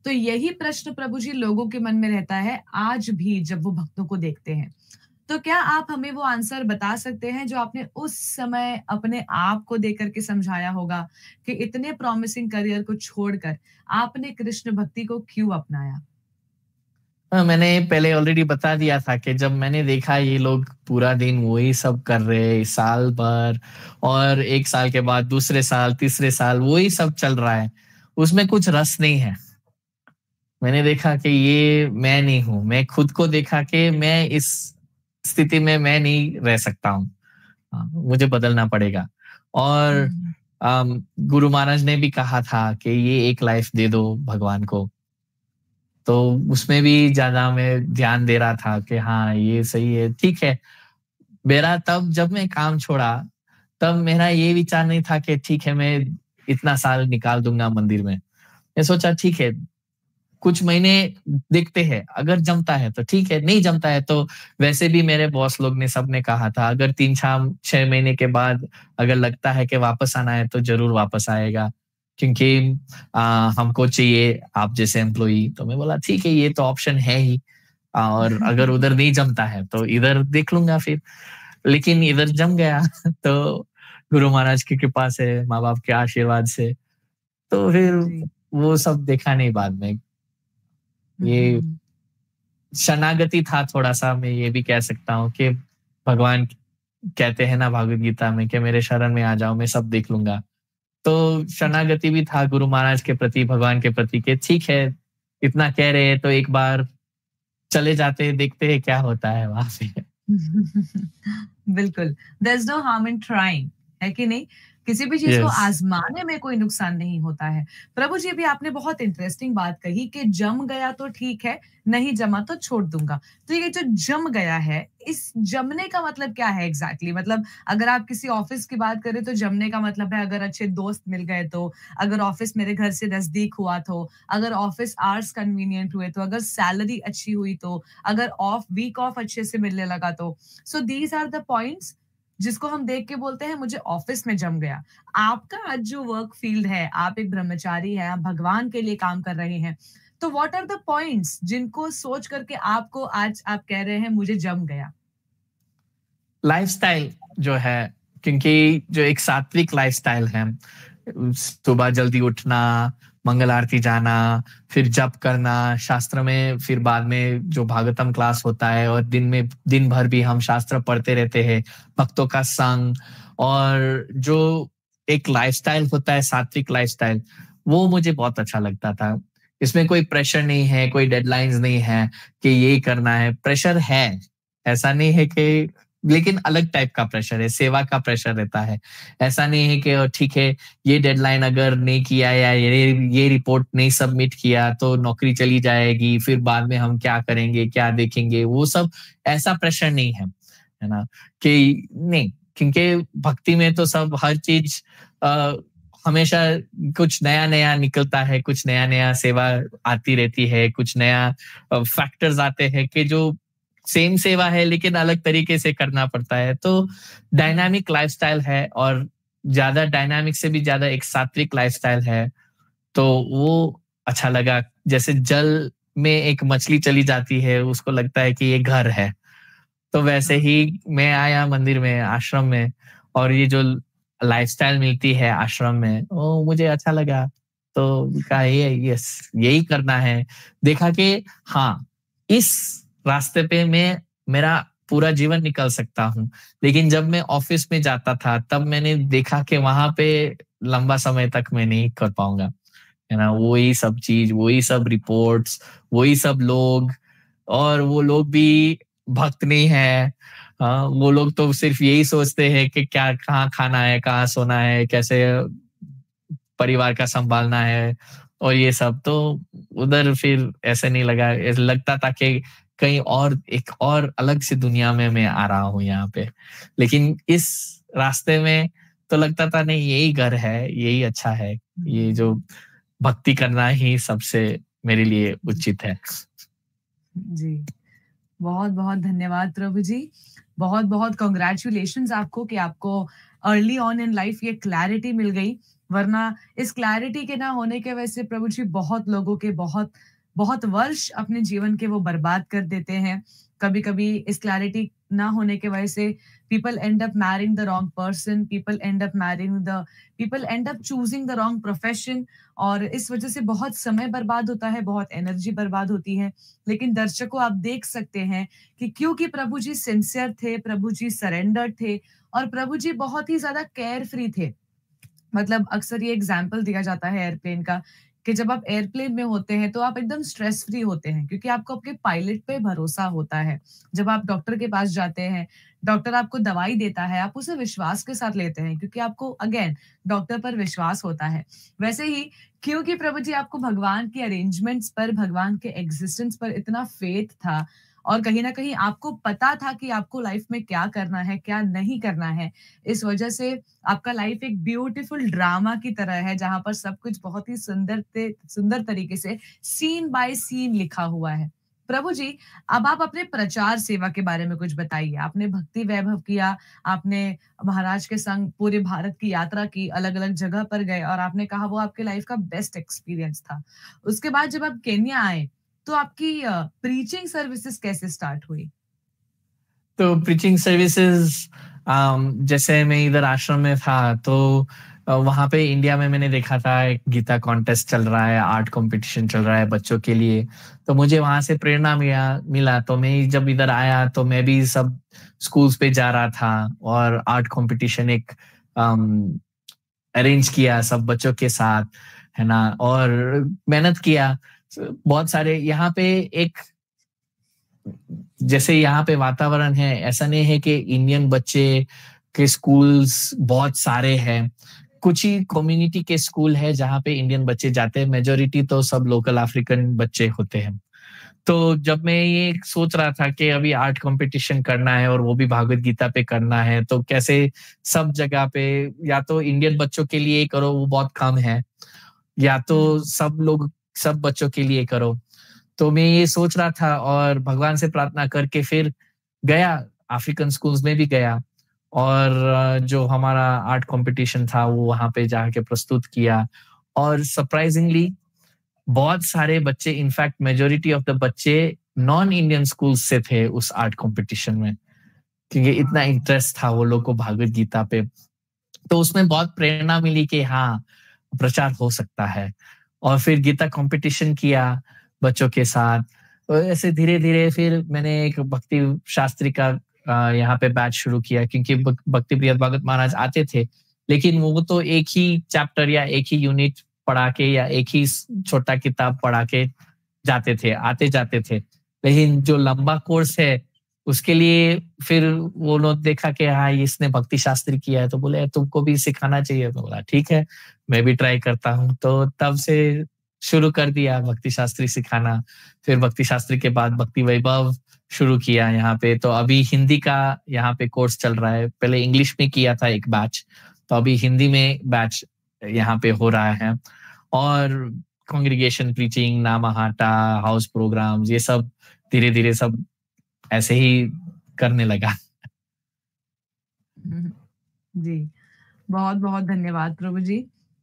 तो यही प्रश्न प्रभु जी लोगों के मन में रहता है आज भी जब वो भक्तों को देखते हैं। तो क्या आप हमें वो आंसर बता सकते हैं जो आपने उस समय अपने आप को देकर के समझाया होगा कि इतने प्रॉमिसिंग करियर को छोड़कर आपने कृष्ण भक्ति को क्यों अपनाया? मैंने पहले ऑलरेडी बता दिया था कि जब मैंने देखा ये लोग पूरा दिन वही सब कर रहे साल भर, और 1 साल के बाद दूसरे साल, तीसरे साल वही सब चल रहा है, उसमें कुछ रस नहीं है। मैंने देखा कि ये मैं नहीं हूँ, मैं खुद को देखा कि मैं इस स्थिति में मैं नहीं रह सकता हूँ। मुझे बदलना पड़ेगा। और हुँ, गुरु महाराज ने भी कहा था कि ये एक लाइफ दे दो भगवान को। तो उसमें भी ज़्यादा मैं ध्यान दे रहा था कि हाँ, ये सही है, ठीक है। मेरा तब जब मैं काम छोड़ा, तब मेरा ये विचार नहीं था कि ठीक है, मैं इतना साल निकाल दूँगा मंदिर में। मैं सोचा ठीक है, कुछ महीने देखते हैं, अगर जमता है तो ठीक है, नहीं जमता है तो वैसे भी मेरे बॉस लोग ने सबने कहा था अगर 3-6 महीने के बाद अगर लगता है कि वापस आना है तो ज़रूर वापस आएगा। क्योंकि अ, हमको चाहिए आप जैसे एम्प्लॉयी। तो मैं बोला ठीक है, ये तो ऑप्शन है ही, और अगर उधर नहीं जमता है तो इधर देख लूँगा फिर। लेकिन इधर जम गया तो गुरु महाराज की कृपा से, माँ-बाप के आशीर्वाद से, तो फिर जी। वो सब देखा नहीं बाद में। हुँ, ये हुँ। शरणागति था थोड़ा-सा, मैं ये भी कह सकता हूँ कि भगवान कहते हैं ना भगवद गीता में कि मेरे शरण में आ जाओ, मैं सब देख लूँगा। तो जी। शरणागति भी था गुरु महाराज के प्रति, भगवान के प्रति कि ठीक है, इतना कह रहे हैं तो एक बार चले जाते हैं, देखते हैं क्या होता है वहाँ पे। बिल्कुल, there is no harm in trying, है कि नहीं? किसी भी चीज़ को यस, आज़माने में कोई नुकसान नहीं होता है। प्रभु जी, अभी आपने बहुत इंटरेस्टिंग बात कही कि जम गया तो ठीक है, नहीं जमा तो छोड़ दूँगा। तो ये जो जम गया है, इस जमने का मतलब क्या है एग्ज़ैक्टली? मतलब अगर आप किसी ऑफ़िस की बात करें तो जमने का मतलब है अगर अच्छे दोस्त मिल गए तो, अगर ऑफ़िस मेरे घर से नज़दीक हुआ तो, अगर ऑफ़िस आवर्स कन्वीनिएंट हुए तो, अगर सैलरी अच्छी हुई तो, अगर वीक ऑफ अच्छे से मिलने लगा तो। सो दीज़ आर द पॉइंट्स जिसको हम देख के बोलते हैं मुझे ऑफिस में जम गया। आपका आज जो वर्क फील्ड है, आप एक ब्रह्मचारी हैं, आप भगवान के लिए काम कर रहे हैं। तो व्हाट आर द पॉइंट्स जिनको सोच करके आपको आज आप कह रहे हैं मुझे जम गया? लाइफ़स्टाइल जो है, क्योंकि जो एक सात्विक लाइफ़स्टाइल है, सुबह जल्दी उठना, मंगल आरती जाना, फिर जप करना, शास्त्र में फिर बाद में जो भागवतम क्लास होता है, और दिन भर भी हम शास्त्र पढ़ते रहते हैं, भक्तों का संग, और जो एक लाइफ़स्टाइल होता है सात्विक लाइफ़स्टाइल, वो मुझे बहुत अच्छा लगता था। इसमें कोई प्रेशर नहीं है, कोई डेडलाइन्स नहीं है कि ये करना है। प्रेशर है, ऐसा नहीं है कि, लेकिन अलग टाइप का प्रेशर है, सेवा का प्रेशर रहता है। ऐसा नहीं है कि ठीक है, ये डेडलाइन अगर नहीं किया या ये रिपोर्ट नहीं सबमिट किया तो नौकरी चली जाएगी, फिर बाद में हम क्या करेंगे, क्या देखेंगे, वो सब ऐसा प्रेशर नहीं है ना? कि नहीं, क्योंकि भक्ति में तो सब हर चीज़ अ, हमेशा कुछ नया-नया निकलता है, कुछ नया-नया सेवा आती रहती है, कुछ नया फैक्टर्स आते हैं कि जो सेम सेवा है लेकिन अलग तरीके से करना पड़ता है। तो हुँ, डायनामिक लाइफ़स्टाइल है, और ज़्यादा डायनामिक से भी ज़्यादा एक सात्विक लाइफ़स्टाइल है, तो वो अच्छा लगा। जैसे जल में एक मछली चली जाती है, उसको लगता है कि ये घर है। तो वैसे हाँ। ही मैं आया मंदिर में, आश्रम में, और ये जो लाइफ़स्टाइल मिलती है आश्रम में, वो मुझे अच्छा लगा। तो कहा ये यस, यही करना है। देखा कि हाँ, इस रास्ते पे मैं मेरा पूरा जीवन निकल सकता हूँ। लेकिन जब मैं ऑफ़िस में जाता था, तब मैंने देखा कि वहाँ पे लंबा समय तक मैं नहीं कर पाऊँगा, है ना? वही सब चीज़, वही सब रिपोर्ट्स, वही सब लोग, और वो लोग भी भक्त नहीं है। वो लोग तो सिर्फ़ यही सोचते हैं कि क्या कहाँ खाना है, कहाँ सोना है, कैसे परिवार का सँभालना है, और ये सब। तो उधर फिर ऐसे नहीं लगा, ऐसा लगता था कि कहीं और एक और अलग सी दुनिया में मैं आ रहा हूँ यहाँ पे। लेकिन इस रास्ते में तो लगता था नहीं, यही घर है, यही अच्छा है। ये जो हुँ, भक्ति करना ही सबसे मेरे लिए हुँ, उचित है। जी। बहुत-बहुत धन्यवाद प्रभु जी। बहुत-बहुत कांग्रेचुलेशंस आपको कि आपको अर्ली ऑन इन लाइफ ये क्लैरिटी मिल गई। वरना इस क्लैरिटी के ना होने की वजह से प्रभु जी बहुत लोगों के बहुत बहुत वर्ष अपने जीवन के वो बर्बाद कर देते हैं। कभी-कभी इस क्लैरिटी ना होने की वजह से People end up marrying the wrong person, people end up choosing the wrong profession, और इस वजह से बहुत समय बर्बाद होता है, बहुत एनर्जी बर्बाद होती है। लेकिन दर्शकों, आप देख सकते हैं कि क्योंकि प्रभु जी सिंसियर थे, प्रभु जी सरेंडर थे, और प्रभु जी बहुत ही ज़्यादा केयर फ्री थे। मतलब अक्सर ये एग्जाम्पल दिया जाता है एयरप्लेन का, कि जब आप एयरप्लेन में होते हैं तो आप एकदम स्ट्रेस फ्री होते हैं, क्योंकि आपको आपके पायलट पे भरोसा होता है। जब आप डॉक्टर के पास जाते हैं, डॉक्टर आपको दवाई देता है, आप उसे विश्वास के साथ लेते हैं, क्योंकि आपको अगेन डॉक्टर पर विश्वास होता है। वैसे ही क्योंकि प्रभु जी आपको भगवान की अरेंजमेंट्स पर, भगवान के एग्जिस्टेंस पर इतना फेथ था, और कहीं न कहीं आपको पता था कि आपको लाइफ में क्या करना है, क्या नहीं करना है। इस वजह से आपका लाइफ एक ब्यूटीफुल ड्रामा की तरह है, जहाँ पर सब कुछ बहुत ही सुंदर तरीके से सीन बाय सीन लिखा हुआ है। प्रभु जी, अब आप अपने प्रचार सेवा के बारे में कुछ बताइए। आपने भक्ति वैभव किया, आपने महाराज के संग पूरे भारत की यात्रा की, अलग-अलग जगह पर गए, और आपने कहा वो आपके लाइफ का बेस्ट एक्सपीरियंस था। उसके बाद जब आप केन्या आए, तो आपकी प्रीचिंग सर्विसेज़ कैसे स्टार्ट हुई? तो प्रीचिंग सर्विसेज, जैसे मैं इधर आश्रम में था, तो वहाँ पे इंडिया में मैंने देखा था एक गीता कॉन्टेस्ट चल रहा है, आर्ट कंपटीशन चल रहा है बच्चों के लिए। तो मुझे वहाँ से प्रेरणा मिला। तो मैं जब इधर आया तो मैं भी सब स्कूल्स पे जा रहा था और आर्ट कंपटीशन एक अरेंज किया सब बच्चों के साथ, है ना? और मेहनत किया। बहुत सारे यहाँ पे एक, जैसे यहाँ पे वातावरण है, ऐसा नहीं है कि इंडियन बच्चे के स्कूल्स बहुत सारे हैं। कुछ ही कम्युनिटी के स्कूल है जहाँ पे इंडियन बच्चे जाते हैं, मेजॉरिटी तो सब लोकल अफ्रीकन बच्चे होते हैं। तो जब मैं ये सोच रहा था कि अभी आर्ट कंपटीशन करना है और वो भी भागवत गीता पे करना है, तो कैसे सब जगह पे या तो इंडियन बच्चों के लिए करो, वो बहुत कम है, या तो हुँ। सब बच्चों के लिए करो। तो मैं ये सोच रहा था और भगवान से प्रार्थना करके फिर गया, अफ्रीकन स्कूल्स में भी गया, और जो हमारा आर्ट कंपटीशन था वो वहाँ पे जाके प्रस्तुत किया। और सरप्राइजिंगली बहुत सारे बच्चे, इनफैक्ट मेजॉरिटी ऑफ द बच्चे नॉन इंडियन स्कूल से थे उस आर्ट कंपटीशन में, क्योंकि इतना वाओ! इंटरेस्ट था वो लोग को भागवत गीता पे। तो उसमें बहुत प्रेरणा मिली कि हाँ, प्रचार हो सकता है। और फिर गीता कंपटीशन किया बच्चों के साथ। तो ऐसे धीरे-धीरे फिर मैंने एक भक्ति शास्त्री का यहाँ पे बैच शुरू किया, क्योंकि भक्ति प्रिय भगत महाराज आते थे, लेकिन वो तो एक ही चैप्टर या एक ही यूनिट पढ़ा के या एक ही छोटा किताब पढ़ा के जाते थे, आते-जाते थे। लेकिन जो लंबा कोर्स है, उसके लिए फिर वो लोग देखा कि हाँ, इसने भक्ति शास्त्री किया है, तो बोले तुमको भी सिखाना चाहिए। तो बोला ठीक है, मैं भी ट्राई करता हूँ। तो तब से शुरू कर दिया भक्ति शास्त्री सिखाना। फिर भक्ति शास्त्री के बाद भक्ति वैभव शुरू किया यहाँ पे। तो अभी हिंदी का यहाँ पे कोर्स चल रहा है। पहले इंग्लिश में किया था एक बैच, तो अभी हिंदी में बैच यहाँ पे हो रहा है। और कांग्रीगेशन प्रीचिंग, नामाहाटा, हाउस प्रोग्राम्स, ये सब धीरे-धीरे सब ऐसे ही करने लगा। हुँ, जी। बहुत-बहुत धन्यवाद प्रभु जी।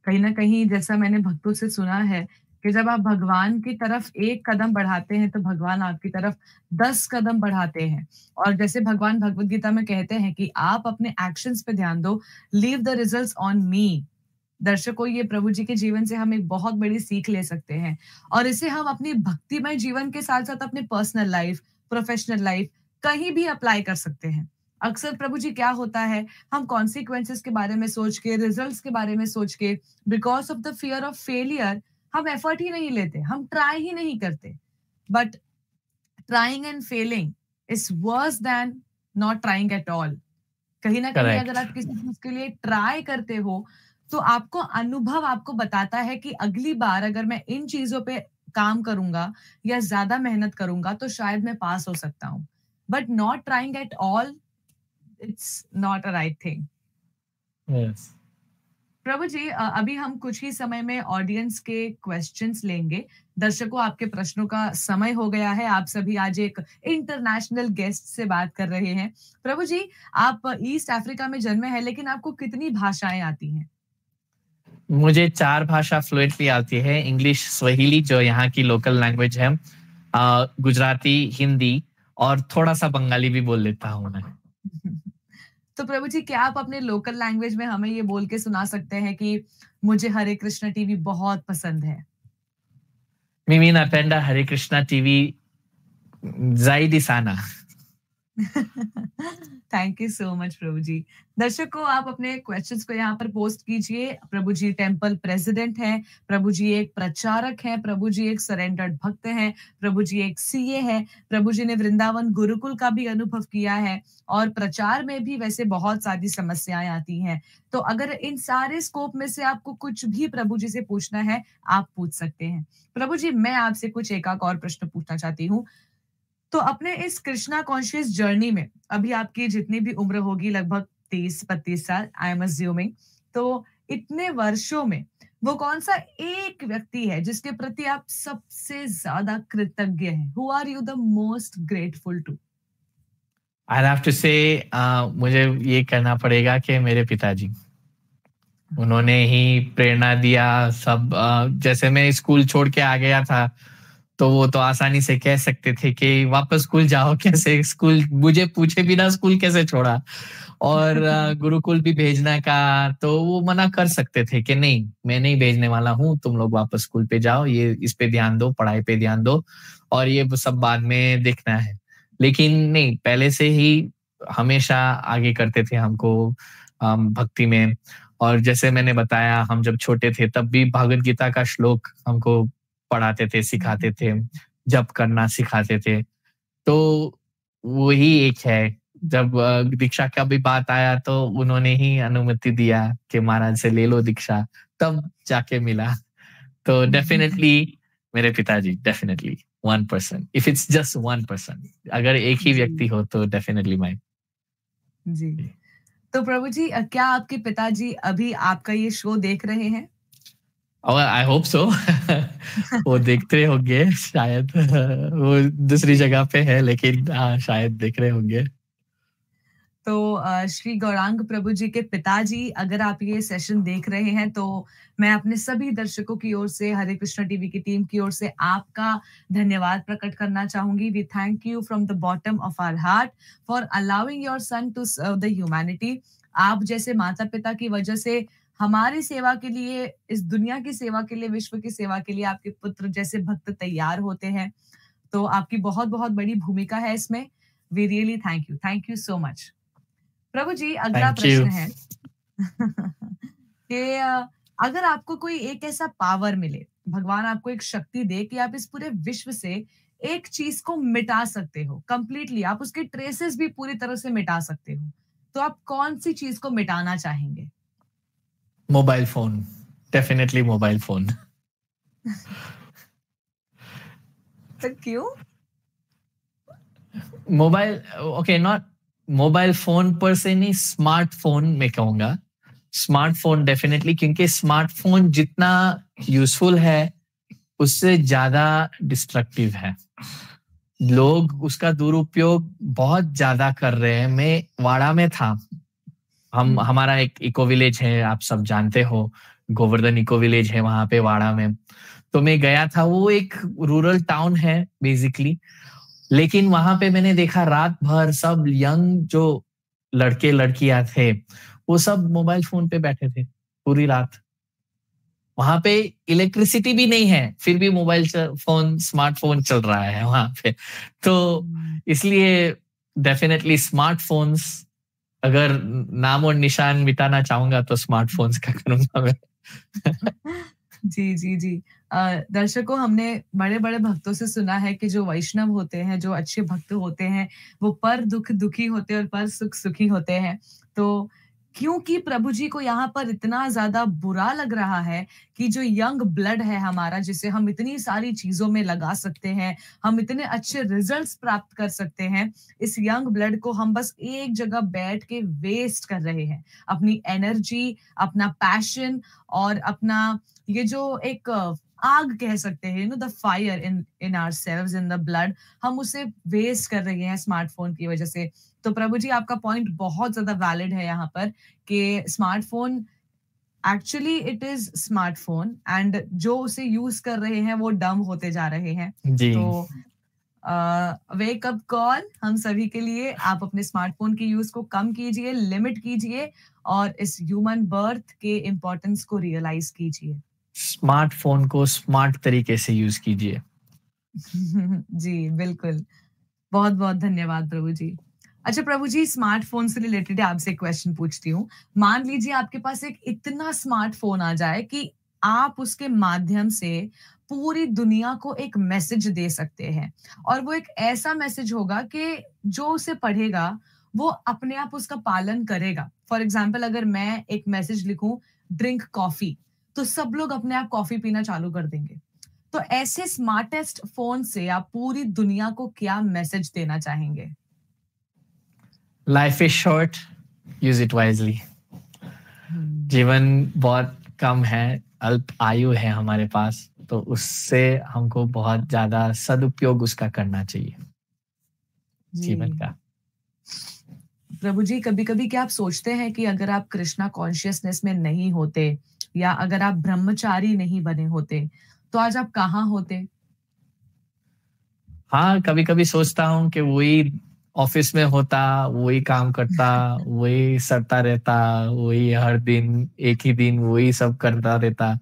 कहीं न कहीं जैसा मैंने भक्तों से सुना है कि जब आप भगवान की तरफ 1 कदम बढ़ाते हैं, तो भगवान आपकी तरफ 10 कदम बढ़ाते हैं। और जैसे भगवान भगवद गीता में कहते हैं कि आप अपने एक्शंस पे ध्यान दो, leave the results on me. दर्शकों, ये प्रभु जी के जीवन से हम एक बहुत बड़ी सीख ले सकते हैं, और इसे हम अपनी भक्तिमय जीवन के साथ-साथ अपने पर्सनल लाइफ, प्रोफेशनल लाइफ कहीं भी अप्लाई कर सकते हैं। अक्सर प्रभु जी क्या होता है, हम कॉन्सिक्वेंसेस के बारे में सोच के, रिजल्ट्स के बारे में सोच के, because of the fear of failure हम एफर्ट ही नहीं लेते, हम ट्राई ही नहीं करते। But trying and failing is worse than not trying at all. कहीं न कहीं अगर करेक्ट। आप किसी चीज़ के लिए ट्राई करते हो, तो आपको अनुभव आपको बताता है कि अगली बार अगर मैं इन चीज़ों पे काम करूँगा या ज़्यादा मेहनत करूँगा, तो शायद मैं पास हो सकता हूँ। But not trying at all, it's not a right thing. Yes. Prabhu ji, अभी हम कुछ ही समय में ऑडियंस के क्वेश्चंस लेंगे। दर्शकों, आपके प्रश्नों का समय हो गया है। आप सभी आज एक इंटरनेशनल गेस्ट से बात कर रहे हैं। प्रभु जी, आप ईस्ट अफ्रीका में जन्मे हैं, लेकिन आपको कितनी भाषाएँ आती हैं? मुझे 4 भाषा फ्लुएंटली आती है। इंग्लिश, स्वाहिली जो यहाँ की लोकल लैंग्वेज है, गुजराती, हिंदी और थोड़ा-सा बंगाली भी बोल लेता हूँ मैं। तो प्रभु जी, क्या आप अपने लोकल लैंग्वेज में हमें ये बोल के सुना सकते हैं कि मुझे हरे कृष्णा टीवी बहुत पसंद है? Mimi napenda Hare Krishna TV zaidi sana. Thank you so much प्रभु जी। दर्शकों, आप अपने क्वेश्चंस को यहाँ पर पोस्ट कीजिए। प्रभु जी टेंपल प्रेसिडेंट हैं, प्रभु जी एक प्रचारक हैं, प्रभु जी एक सरेंडर्ड भक्त हैं, प्रभु जी एक सीए हैं, प्रभु जी ने वृंदावन गुरुकुल का भी अनुभव किया है और प्रचार में भी वैसे बहुत सारी समस्याएं आती हैं। तो अगर इन सारे स्कोप में से आपको कुछ भी प्रभु जी से पूछना है, आप पूछ सकते हैं। प्रभु जी, मैं आपसे कुछ एक और प्रश्न पूछना चाहती हूँ। तो अपने इस कृष्णा कॉन्शियस जर्नी में अभी आपकी जितनी भी उम्र होगी, लगभग 30-32 साल, आई एम अज्यूमिंग, तो इतने वर्षों में वो कौन सा एक व्यक्ति है जिसके प्रति आप सबसे ज्यादा कृतज्ञ हैं? Who are you the most grateful to? I'll have to say मुझे ये कहना पड़ेगा कि मेरे पिताजी, उन्होंने ही प्रेरणा दिया सब। जैसे मैं स्कूल छोड़ के आ गया था, तो वो तो आसानी से कह सकते थे कि वापस स्कूल जाओ, कैसे स्कूल, मुझे पूछे बिना स्कूल कैसे छोड़ा, और गुरुकुल भी भेजना का तो वो मना कर सकते थे कि नहीं, मैं नहीं भेजने वाला हूँ, तुम लोग वापस स्कूल पे जाओ, ये इस पे ध्यान दो, पढ़ाई पे ध्यान दो, और ये सब बाद में देखना है। लेकिन नहीं, पहले से ही हमेशा आगे करते थे हमको भक्ति में। और जैसे मैंने बताया, हम जब छोटे थे तब भी भगवद गीता का श्लोक हमको पढ़ाते थे, सिखाते थे, जप करना सिखाते थे। तो वही एक है, जब दीक्षा का भी बात आया तो उन्होंने ही अनुमति दिया कि महाराज से ले लो दीक्षा, तब जाके मिला। तो डेफिनेटली मेरे पिताजी, डेफिनेटली 1%, इफ इट्स जस्ट 1%, अगर एक ही व्यक्ति हो तो डेफिनेटली माय। जी। तो प्रभु जी, क्या आपके पिताजी अभी आपका ये शो देख रहे हैं? और आई होप सो वो देखते होंगे शायद। वो दूसरी जगह पे है, लेकिन शायद देख रहे होंगे। तो श्री गौरांग प्रभु जी के पिताजी, अगर आप ये सेशन देख रहे हैं, तो मैं अपने सभी दर्शकों की ओर से, हरे कृष्णा टीवी की टीम की ओर से आपका धन्यवाद प्रकट करना चाहूंगी। We thank you from the bottom of our heart for allowing your son to serve the humanity. आप जैसे माता पिता की वजह से हमारी सेवा के लिए, इस दुनिया की सेवा के लिए, विश्व की सेवा के लिए आपके पुत्र जैसे भक्त तैयार होते हैं। तो आपकी बहुत बहुत बड़ी भूमिका है इसमें। We really thank you so much. प्रभु जी, अगला थैंक यू। प्रश्न है कि अगर आपको कोई एक ऐसा पावर मिले, भगवान आपको एक शक्ति दे कि आप इस पूरे विश्व से एक चीज को मिटा सकते हो कंप्लीटली, आप उसके ट्रेसेस भी पूरी तरह से मिटा सकते हो, तो आप कौन सी चीज को मिटाना चाहेंगे? Mobile phone, definitely mobile phone. तो क्यों? Mobile, okay, not mobile phone पर से नहीं, स्मार्टफोन मैं कहूंगा। स्मार्टफोन डेफिनेटली, क्योंकि स्मार्टफोन जितना यूजफुल है उससे ज्यादा डिस्ट्रक्टिव है। लोग उसका दुरुपयोग बहुत ज्यादा कर रहे हैं। मैं वाड़ा में था, हमारा एक इको विलेज है, आप सब जानते हो, गोवर्धन इको विलेज है वहां पे वाड़ा में। तो मैं गया था, वो एक रूरल टाउन है बेसिकली, लेकिन वहां पे मैंने देखा रात भर सब यंग जो लड़के लड़कियां थे, वो सब मोबाइल फोन पे बैठे थे पूरी रात। वहां पे इलेक्ट्रिसिटी भी नहीं है, फिर भी मोबाइल फोन, स्मार्टफोन चल रहा है वहां पे। तो इसलिए डेफिनेटली स्मार्टफोन्स, अगर नाम और निशान मिटाना चाहूंगा तो स्मार्टफोन्स का करूंगा मैं। जी जी जी। दर्शकों, हमने बड़े बड़े भक्तों से सुना है कि जो वैष्णव होते हैं, जो अच्छे भक्त होते हैं, वो पर दुख दुखी होते हैं और पर सुख सुखी होते हैं। तो क्योंकि प्रभु जी को यहाँ पर इतना ज्यादा बुरा लग रहा है कि जो यंग ब्लड है हमारा, जिसे हम इतनी सारी चीजों में लगा सकते हैं, हम इतने अच्छे रिजल्ट्स प्राप्त कर सकते हैं, इस यंग ब्लड को हम बस एक जगह बैठ के वेस्ट कर रहे हैं। अपनी एनर्जी, अपना पैशन और अपना ये जो एक आग कह सकते हैं, the fire in in ourselves, in the blood, हम उसे वेस्ट कर रहे हैं स्मार्टफोन की वजह से। तो प्रभु जी, आपका पॉइंट बहुत ज्यादा वैलिड है यहाँ पर कि smartphone, actually it is smartphone, and जो उसे यूज कर रहे हैं वो डम होते जा रहे हैं। जी। तो वेक अप कॉल हम सभी के लिए। आप अपने स्मार्टफ़ोन के यूज़ को कम कीजिए, लिमिट कीजिए और इस ह्यूमन बर्थ के इम्पोर्टेंस को रियलाइज़ कीजिए। स्मार्टफ़ोन को स्मार्ट तरीके से यूज़ कीजिए। जी, बिल्कुल। बहुत-बहुत धन्यवाद प्रभु जी। अच्छा प्रभु जी, स्मार्टफ़ोन से रिलेटेड आपसे एक क्वेश्चन पूछती हूँ। मान लीजिए आपके पास एक इतना स्मार्टफ़ोन आ जाए कि आप उसके माध्यम से पूरी दुनिया को एक मैसेज दे सकते हैं और वो एक ऐसा मैसेज होगा कि जो उसे पढ़ेगा, वो अपने आप उसका पालन करेगा। फॉर एग्ज़ाम्पल अगर मैं एक मैसेज लिखूँ, ड्रिंक कॉफ़ी, तो सब लोग अपने आप कॉफ़ी पीना चालू कर देंगे। तो ऐसे स्मार्टेस्ट फ़ोन से आप पूरी दुनिया को क्या मैसेज देना चाहेंगे? Life is short, use it wisely. हुँ। जीवन बहुत कम है, अल्प आयु है हमारे पास, तो उससे हमको बहुत ज़्यादा सदुपयोग उसका करना चाहिए, जीवन जी। का। प्रभु जी, कभी-कभी क्या आप सोचते हैं कि अगर आप कृष्णा कॉन्शियसनेस में नहीं होते या अगर आप ब्रह्मचारी नहीं बने होते, तो आज आप कहाँ होते? हाँ, कभी-कभी सोचता हूँ कि वही ऑफ़िस में होता, वही काम करता, वही सड़ता रहता, वही हर दिन एक ही दिन वही सब करता रहता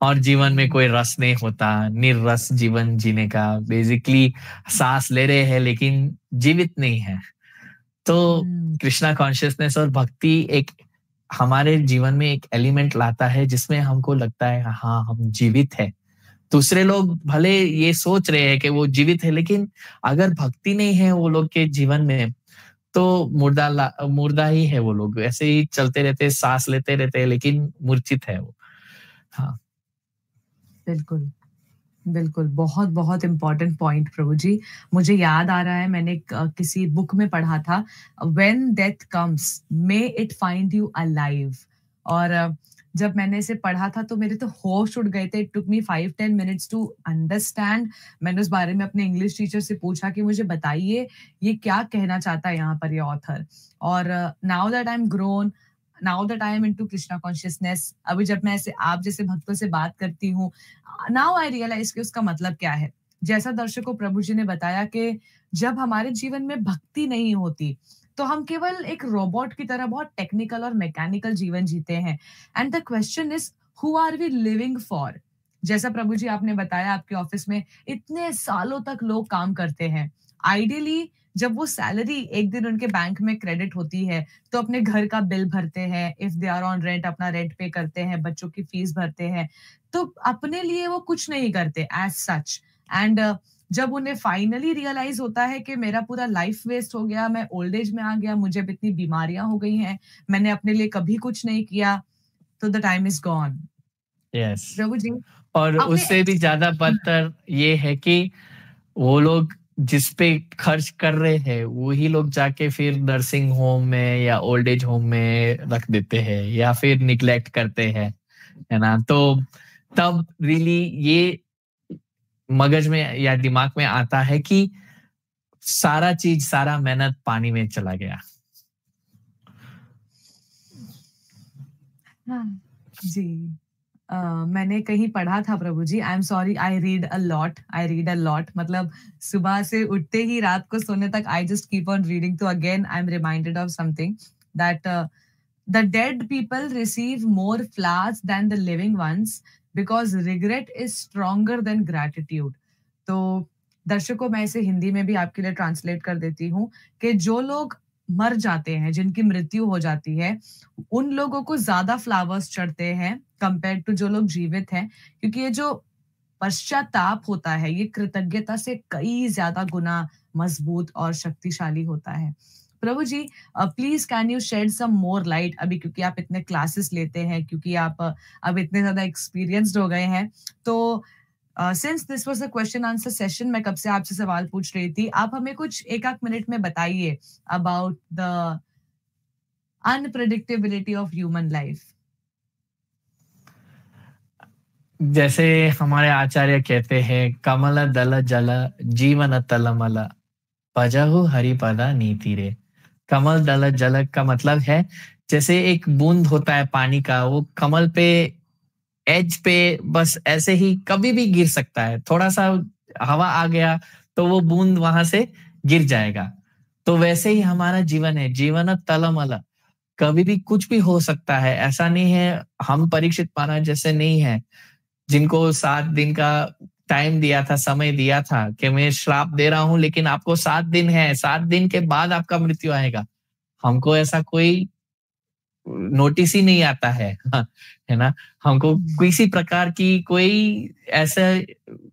और जीवन में हुँ, कोई रस नहीं होता, निर्रस जीवन जीने का। बेसिकली साँस ले रहे हैं लेकिन जीवित नहीं है। तो हुँ, कृष्णा कॉन्शियसनेस और भक्ति एक हमारे जीवन में एक एलिमेंट लाता है जिसमें हमको लगता है हाँ, हम जीवित हैं। दूसरे लोग भले ये सोच रहे हैं कि वो जीवित है, लेकिन अगर भक्ति नहीं है वो लोग के जीवन में, तो मुर्दा ही है वो लोग। ऐसे ही चलते रहते हैं, साँस लेते रहते हैं, लेकिन मूर्छित है वो। हाँ, बिल्कुल। बिल्कुल, बहुत-बहुत इम्पोर्टेंट पॉइंट प्रभु जी। मुझे याद आ रहा है मैंने किसी बुक में पढ़ा था, when death comes may it find you alive. और जब मैंने इसे पढ़ा था तो मेरे तो होश उड़ गए थे। It took me 5-10 minutes to understand. मैंने उस बारे में अपने इंग्लिश टीचर से पूछा कि मुझे बताइए ये क्या कहना चाहता है यहाँ पर ये ऑथर। और now that I am grown, now that I am into Krishna consciousness, अभी जब मैं ऐसे आप जैसे भक्तों से बात करती हूँ, नाउ आई रियलाइज कि उसका मतलब क्या है। जैसा दर्शकों प्रभु जी ने बताया कि जब हमारे जीवन में भक्ति नहीं होती, तो हम केवल एक रोबोट की तरह बहुत टेक्निकल और मैकेनिकल जीवन जीते हैं। And the question is, who are we living for? जैसा प्रभु जी आपने बताया आपके ऑफिस में इतने सालों तक लोग काम करते हैं। आइडियली जब वो सैलरी एक दिन उनके बैंक में क्रेडिट होती है, तो अपने घर का बिल भरते हैं, if they are on rent अपना रेंट पे करते हैं, बच्चों की फीस भरते हैं, तो अपने लिए वो कुछ नहीं करते एज़ सच। एंड जब उन्हें फाइनली रियलाइज़ होता है कि मेरा पूरा लाइफ वेस्ट हो गया, मैं ओल्ड एज में आ गया, मुझे अब इतनी बीमारियाँ हो गई हैं, मैंने अपने लिए कभी कुछ नहीं किया, तो the time is gone. Yes. Prabhu ji, और आपने उससे भी एक्स ज़्यादा बदतर ये है कि वो लोग जिस पे खर्च कर रहे हैं, वही लोग जाके फिर नर्सिंग होम में या ओल्ड एज होम में रख देते हैं या फिर निग्लेक्ट करते हैं, है ना? तो तब रियली ये मगज में या दिमाग में आता है कि सारा चीज़, सारा मेहनत पानी में चला गया। हाँ, जी। मैंने कहीं पढ़ा था Prabhu ji, I am sorry, I read a lot, मतलब सुबह से उठते ही रात को सोने तक I just keep on reading, तो again I am reminded of something that the dead people receive more flowers than the living ones because regret is stronger than gratitude. तो दर्शकों मैं इसे हिंदी में भी आपके लिए ट्रांसलेट कर देती हूँ कि जो लोग मर जाते हैं, जिनकी मृत्यु हो जाती है, उन लोगों को ज़्यादा फ्लावर्स चढ़ते हैं कंपेयर्ड टू जो लोग जीवित हैं, क्योंकि ये जो पश्चाताप होता है, ये कृतज्ञता से कई ज़्यादा गुना मजबूत और शक्तिशाली होता है। Prabhu ji, please can you shed some more light, अभी क्योंकि आप इतने क्लासेस लेते हैं, क्योंकि आप अब इतने ज़्यादा एक्सपीरियंस्ड हो गए हैं, तो since this was a question answer session, मैं कब से आपसे सवाल पूछ रही थी। आप हमें कुछ 1 आध मिनट में बताइए about the unpredictability of human life. जैसे हमारे आचार्य कहते हैं, "कमल दल जल जीवन तलमल, भजहु हरिपदा नीति रे।" कमल दल जल का मतलब है जैसे एक बूंद होता है पानी का, वो कमल पे एज पे बस ऐसे ही कभी भी गिर सकता है। थोड़ा-सा हवा आ गया तो वो बूंद वहां से गिर जाएगा। तो वैसे ही हमारा जीवन है, जीवन तलमल, कभी भी कुछ भी हो सकता है। ऐसा नहीं है, हम परीक्षित महाराज जैसे नहीं है, जिनको 7 दिन का टाइम दिया था, समय दिया था कि मैं श्राप दे रहा हूँ, लेकिन आपको 7 दिन है, 7 दिन के बाद आपका मृत्यु आएगा। हमको ऐसा कोई नोटिस ही नहीं आता है, है ना? हमको किसी प्रकार की कोई ऐसा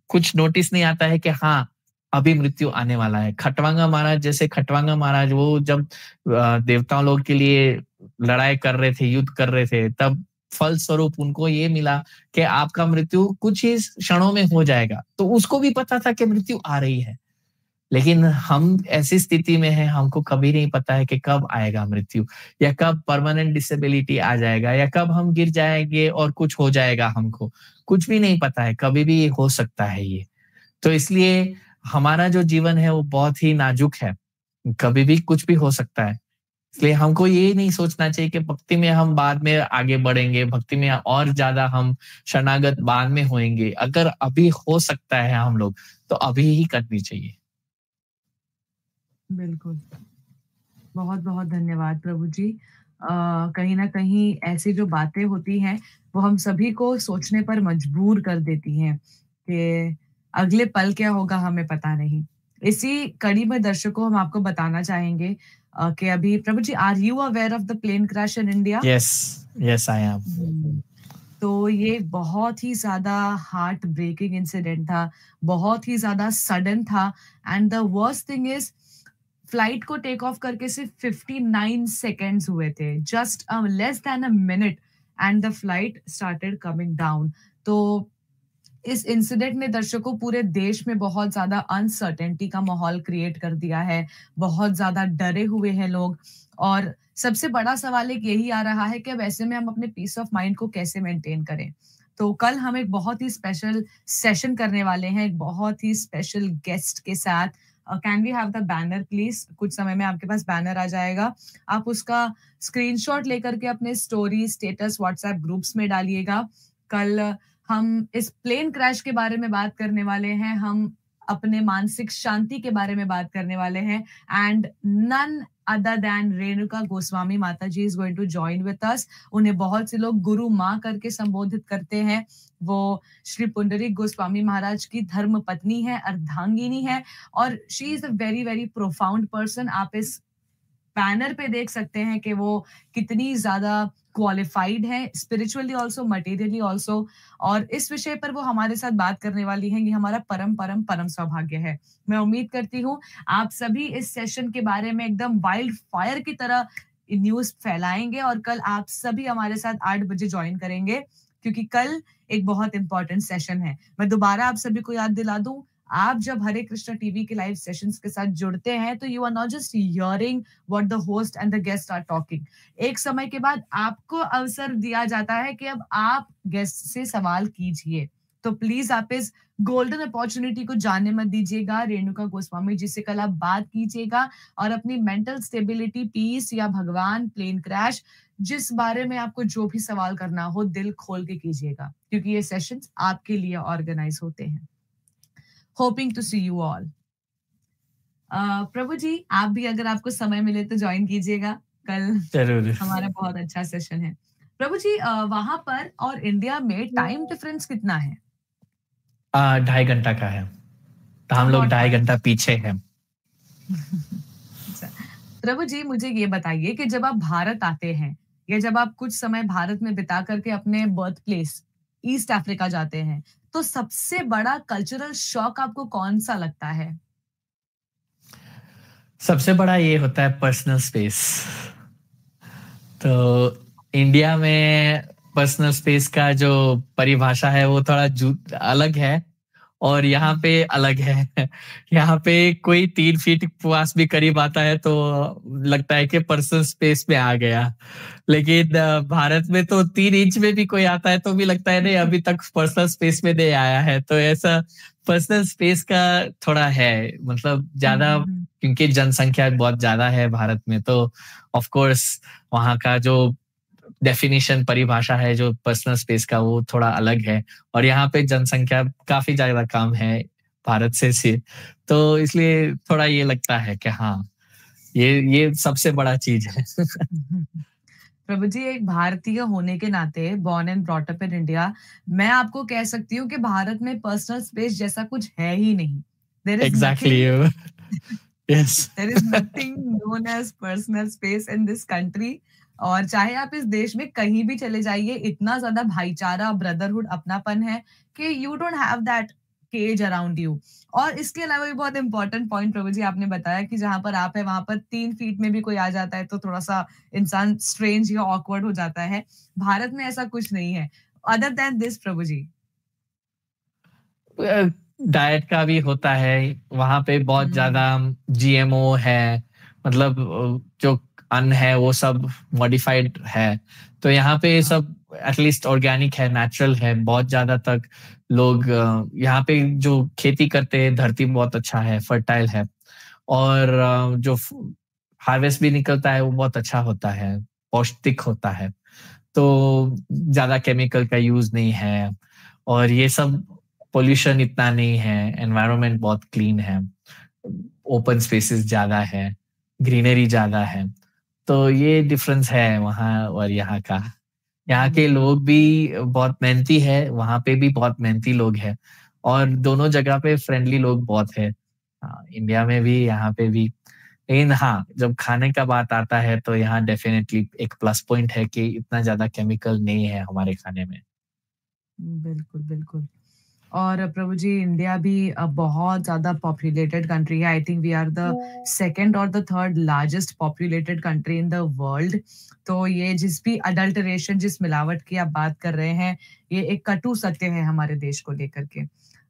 कुछ नोटिस नहीं आता है कि हाँ, अभी मृत्यु आने वाला है। खटवांगा महाराज जैसे, खटवांगा महाराज वो जब देवताओं लोग के लिए लड़ाई कर रहे थे, युद्ध कर रहे थे, तब फल स्वरूप उनको ये मिला कि आपका मृत्यु कुछ ही क्षणों में हो जाएगा। तो उसको भी पता था कि मृत्यु आ रही है, लेकिन हम ऐसी स्थिति में हैं, हमको कभी नहीं पता है कि कब आएगा मृत्यु, या कब परमानेंट डिसेबिलिटी आ जाएगा, या कब हम गिर जाएंगे और कुछ हो जाएगा हमको। कुछ भी नहीं पता है, कभी भी हो सकता है ये। तो इसलिए हमारा जो जीवन है वो बहुत ही नाजुक है, कभी भी कुछ भी हो सकता है। इसलिए हमको ये नहीं सोचना चाहिए कि भक्ति में हम बाद में आगे बढ़ेंगे, भक्ति में और ज्यादा हम शरणागत बाद में होएंगे। अगर अभी हो सकता है हम लोग, तो अभी ही करनी चाहिए। बिल्कुल। बहुत-बहुत धन्यवाद प्रभु जी। कहीं न कहीं ऐसी जो बातें होती हैं, वो हम सभी को सोचने पर मजबूर कर देती हैं कि अगले पल क्या होगा हमें पता नहीं। इसी कड़ी में दर्शकों हम आपको बताना चाहेंगे कि अभी Prabhu ji, are you aware of the plane crash in India? Yes, yes I am. तो ये बहुत ही ज़्यादा हार्ट ब्रेकिंग इंसिडेंट था, बहुत ही ज़्यादा सडन था and the worst thing is flight को टेक ऑफ करके सिर्फ 59 सेकेंड्स हुए थे, just less than a minute and the flight started coming down. तो इस इंसिडेंट ने दर्शकों पूरे देश में बहुत ज्यादा अनसर्टेनिटी का माहौल क्रिएट कर दिया है, बहुत ज्यादा डरे हुए हैं लोग। और सबसे बड़ा सवाल एक यही आ रहा है कि अब ऐसे में हम अपने पीस ऑफ माइंड को कैसे मेंटेन करें। तो कल हम एक बहुत ही स्पेशल सेशन करने वाले हैं, एक बहुत ही स्पेशल गेस्ट के साथ। Can we have the banner please? कुछ समय में आपके पास बैनर आ जाएगा, आप उसका स्क्रीनशॉट लेकर के अपने स्टोरी, स्टेटस, व्हाट्सएप ग्रुप्स में डालिएगा। कल हम इस प्लेन क्रैश के बारे में बात करने वाले हैं, हम अपने मानसिक शांति के बारे में बात करने वाले हैं and none other than Renuka Goswami माता ji is going to join with us. उन्हें बहुत से लोग गुरु माँ करके संबोधित करते हैं। वो श्री पुंडरीक गोस्वामी महाराज की धर्म पत्नी है, अर्धांगिनी है और she is a very very profound person. आप इस बैनर पे देख सकते हैं कि वो कितनी ज्यादा क्वालिफाइड है, स्पिरिचुअली ऑल्सो, मटेरियली ऑल्सो। और इस विषय पर वो हमारे साथ बात करने वाली हैं। ये हमारा परम परम परम सौभाग्य है। मैं उम्मीद करती हूँ आप सभी इस सेशन के बारे में एकदम वाइल्ड फायर की तरह न्यूज फैलाएंगे और कल आप सभी हमारे साथ 8 बजे ज्वाइन करेंगे, क्योंकि कल एक बहुत इंपॉर्टेंट सेशन है। मैं दोबारा आप सभी को याद दिला दूं, आप जब हरे कृष्णा टीवी के लाइव सेशंस के साथ जुड़ते हैं तो you are not just hearing what the host and the guest are talking. एक समय के बाद आपको अवसर दिया जाता है कि अब आप गेस्ट से सवाल कीजिए। तो प्लीज आप इस गोल्डन अपॉर्चुनिटी को जाने मत दीजिएगा। रेणुका गोस्वामी जी से कल आप बात कीजिएगा और अपनी मेंटल स्टेबिलिटी, पीस या भगवान, प्लेन क्रैश, जिस बारे में आपको जो भी सवाल करना हो दिल खोल के कीजिएगा, क्योंकि ये सेशंस आपके लिए ऑर्गेनाइज होते हैं। Hoping to see you all. Prabhu ji, आप भी अगर आपको समय मिले तो ज्वाइन कीजिएगा, कल जरूर। हमारा बहुत अच्छा सेशन है। प्रभु जी, वहां पर और इंडिया में टाइम डिफरेंस कितना है? 2.5 घंटा का है, तो हम लोग 2.5 घंटा पीछे हैं। प्रभु जी, मुझे ये बताइए कि जब आप भारत आते हैं या जब आप कुछ समय भारत में बिता करके अपने बर्थ प्लेस ईस्ट अफ्रीका जाते हैं, तो सबसे बड़ा कल्चरल शॉक आपको कौन सा लगता है? सबसे बड़ा ये होता है पर्सनल स्पेस। तो इंडिया में पर्सनल स्पेस का जो परिभाषा है वो थोड़ा अलग है और यहाँ पे अलग है। यहाँ पे कोई 3 फीट पास भी करीब आता है तो लगता है कि पर्सनल स्पेस में आ गया, लेकिन भारत में तो 3 इंच में भी कोई आता है तो भी लगता है नहीं, अभी तक पर्सनल स्पेस में नहीं आया है। तो ऐसा पर्सनल स्पेस का थोड़ा है, मतलब ज्यादा, क्योंकि जनसंख्या बहुत ज्यादा है भारत में, तो ऑफ कोर्स वहाँ का जो डेफिनेशन, परिभाषा है जो पर्सनल स्पेस का, वो थोड़ा अलग है। और यहाँ पे जनसंख्या काफी ज्यादा कम है, भारत से। तो इसलिए थोड़ा ये लगता है कि हाँ, ये सबसे बड़ा चीज़ है। प्रभु जी, एक भारतीय होने के नाते born and brought up in India, मैं आपको कह सकती हूँ कि भारत में पर्सनल स्पेस जैसा कुछ है ही नहीं। There is exactly nothing yes. There is nothing known as personal space in this country. और चाहे आप इस देश में कहीं भी चले जाइए, इतना ज़्यादा भाईचारा, ब्रदरहुड, अपनापन है कि you don't have that cage around you. और इसके अलावा भी बहुत इंपॉर्टेंट पॉइंट प्रभु जी आपने बताया कि जहाँ पर आप हैं, वहाँ पर 3 फीट में भी कोई आ जाता है, तो थोड़ा-सा इंसान स्ट्रेंज या ऑकवर्ड हो जाता है। भारत में ऐसा कुछ नहीं है। अदर दैन दिस प्रभु जी। डाइट का भी होता है, वहाँ पे बहुत हुँ, ज़्यादा जीएमओ है, मतलब जो अन्न है वो सब मॉडिफाइड है। तो यहाँ पे हाँ, सब एटलीस्ट ऑर्गेनिक है, नेचुरल है, बहुत ज़्यादा तक लोग यहाँ पे जो खेती करते हैं, धरती बहुत अच्छा है, फर्टाइल है और जो फ हार्वेस्ट भी निकलता है वो बहुत अच्छा होता है, पौष्टिक होता है। तो ज़्यादा केमिकल का यूज़ नहीं है और ये सब पॉल्यूशन इतना नहीं है, एनवायरनमेंट बहुत क्लीन है, ओपन स्पेसेस ज़्यादा है, ग्रीनरी ज़्यादा है। तो ये डिफरेंस है वहाँ और यहाँ का। यहाँ के बिल्कुल। लोग भी बहुत मेहनती है, वहाँ पे भी बहुत मेहनती लोग हैं और दोनों जगह पे फ्रेंडली लोग बहुत हैं। इंडिया में भी, यहाँ पे भी। लेकिन हाँ, जब खाने का बात आता है तो यहाँ डेफ़िनेटली एक प्लस पॉइंट है कि इतना ज़्यादा केमिकल नहीं है हमारे खाने में। बिल्कुल, बिल्कुल। और प्रभु जी, इंडिया भी बहुत ज़्यादा पॉपुलेटेड कंट्री है। I think we are the second और the third largest populated country in the world. तो ये जिस भी अडल्टरेशन, जिस मिलावट की आप बात कर रहे हैं, ये एक कटु सत्य है हमारे देश को लेकर के।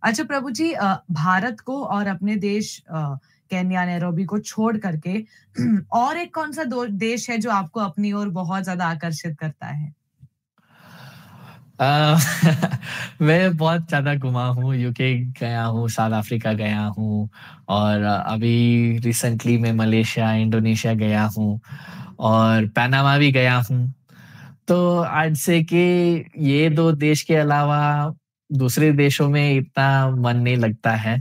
अच्छा प्रभु जी, भारत को और अपने देश केन्या, नैरोबी को छोड़ करके और एक कौन-सा दो देश है जो आपको अपनी ओर बहुत ज़्यादा आकर्षित करता है? अ, मैं बहुत ज़्यादा घुमा हूँ, यूके गया हूँ, साउथ अफ्रीका गया हूँ और अभी रिसेंटली मैं मलेशिया, इंडोनेशिया गया हूँ और पनामा भी गया हूँ। तो आज से कि ये 2 देश के अलावा दूसरे देशों में इतना मन नहीं लगता है।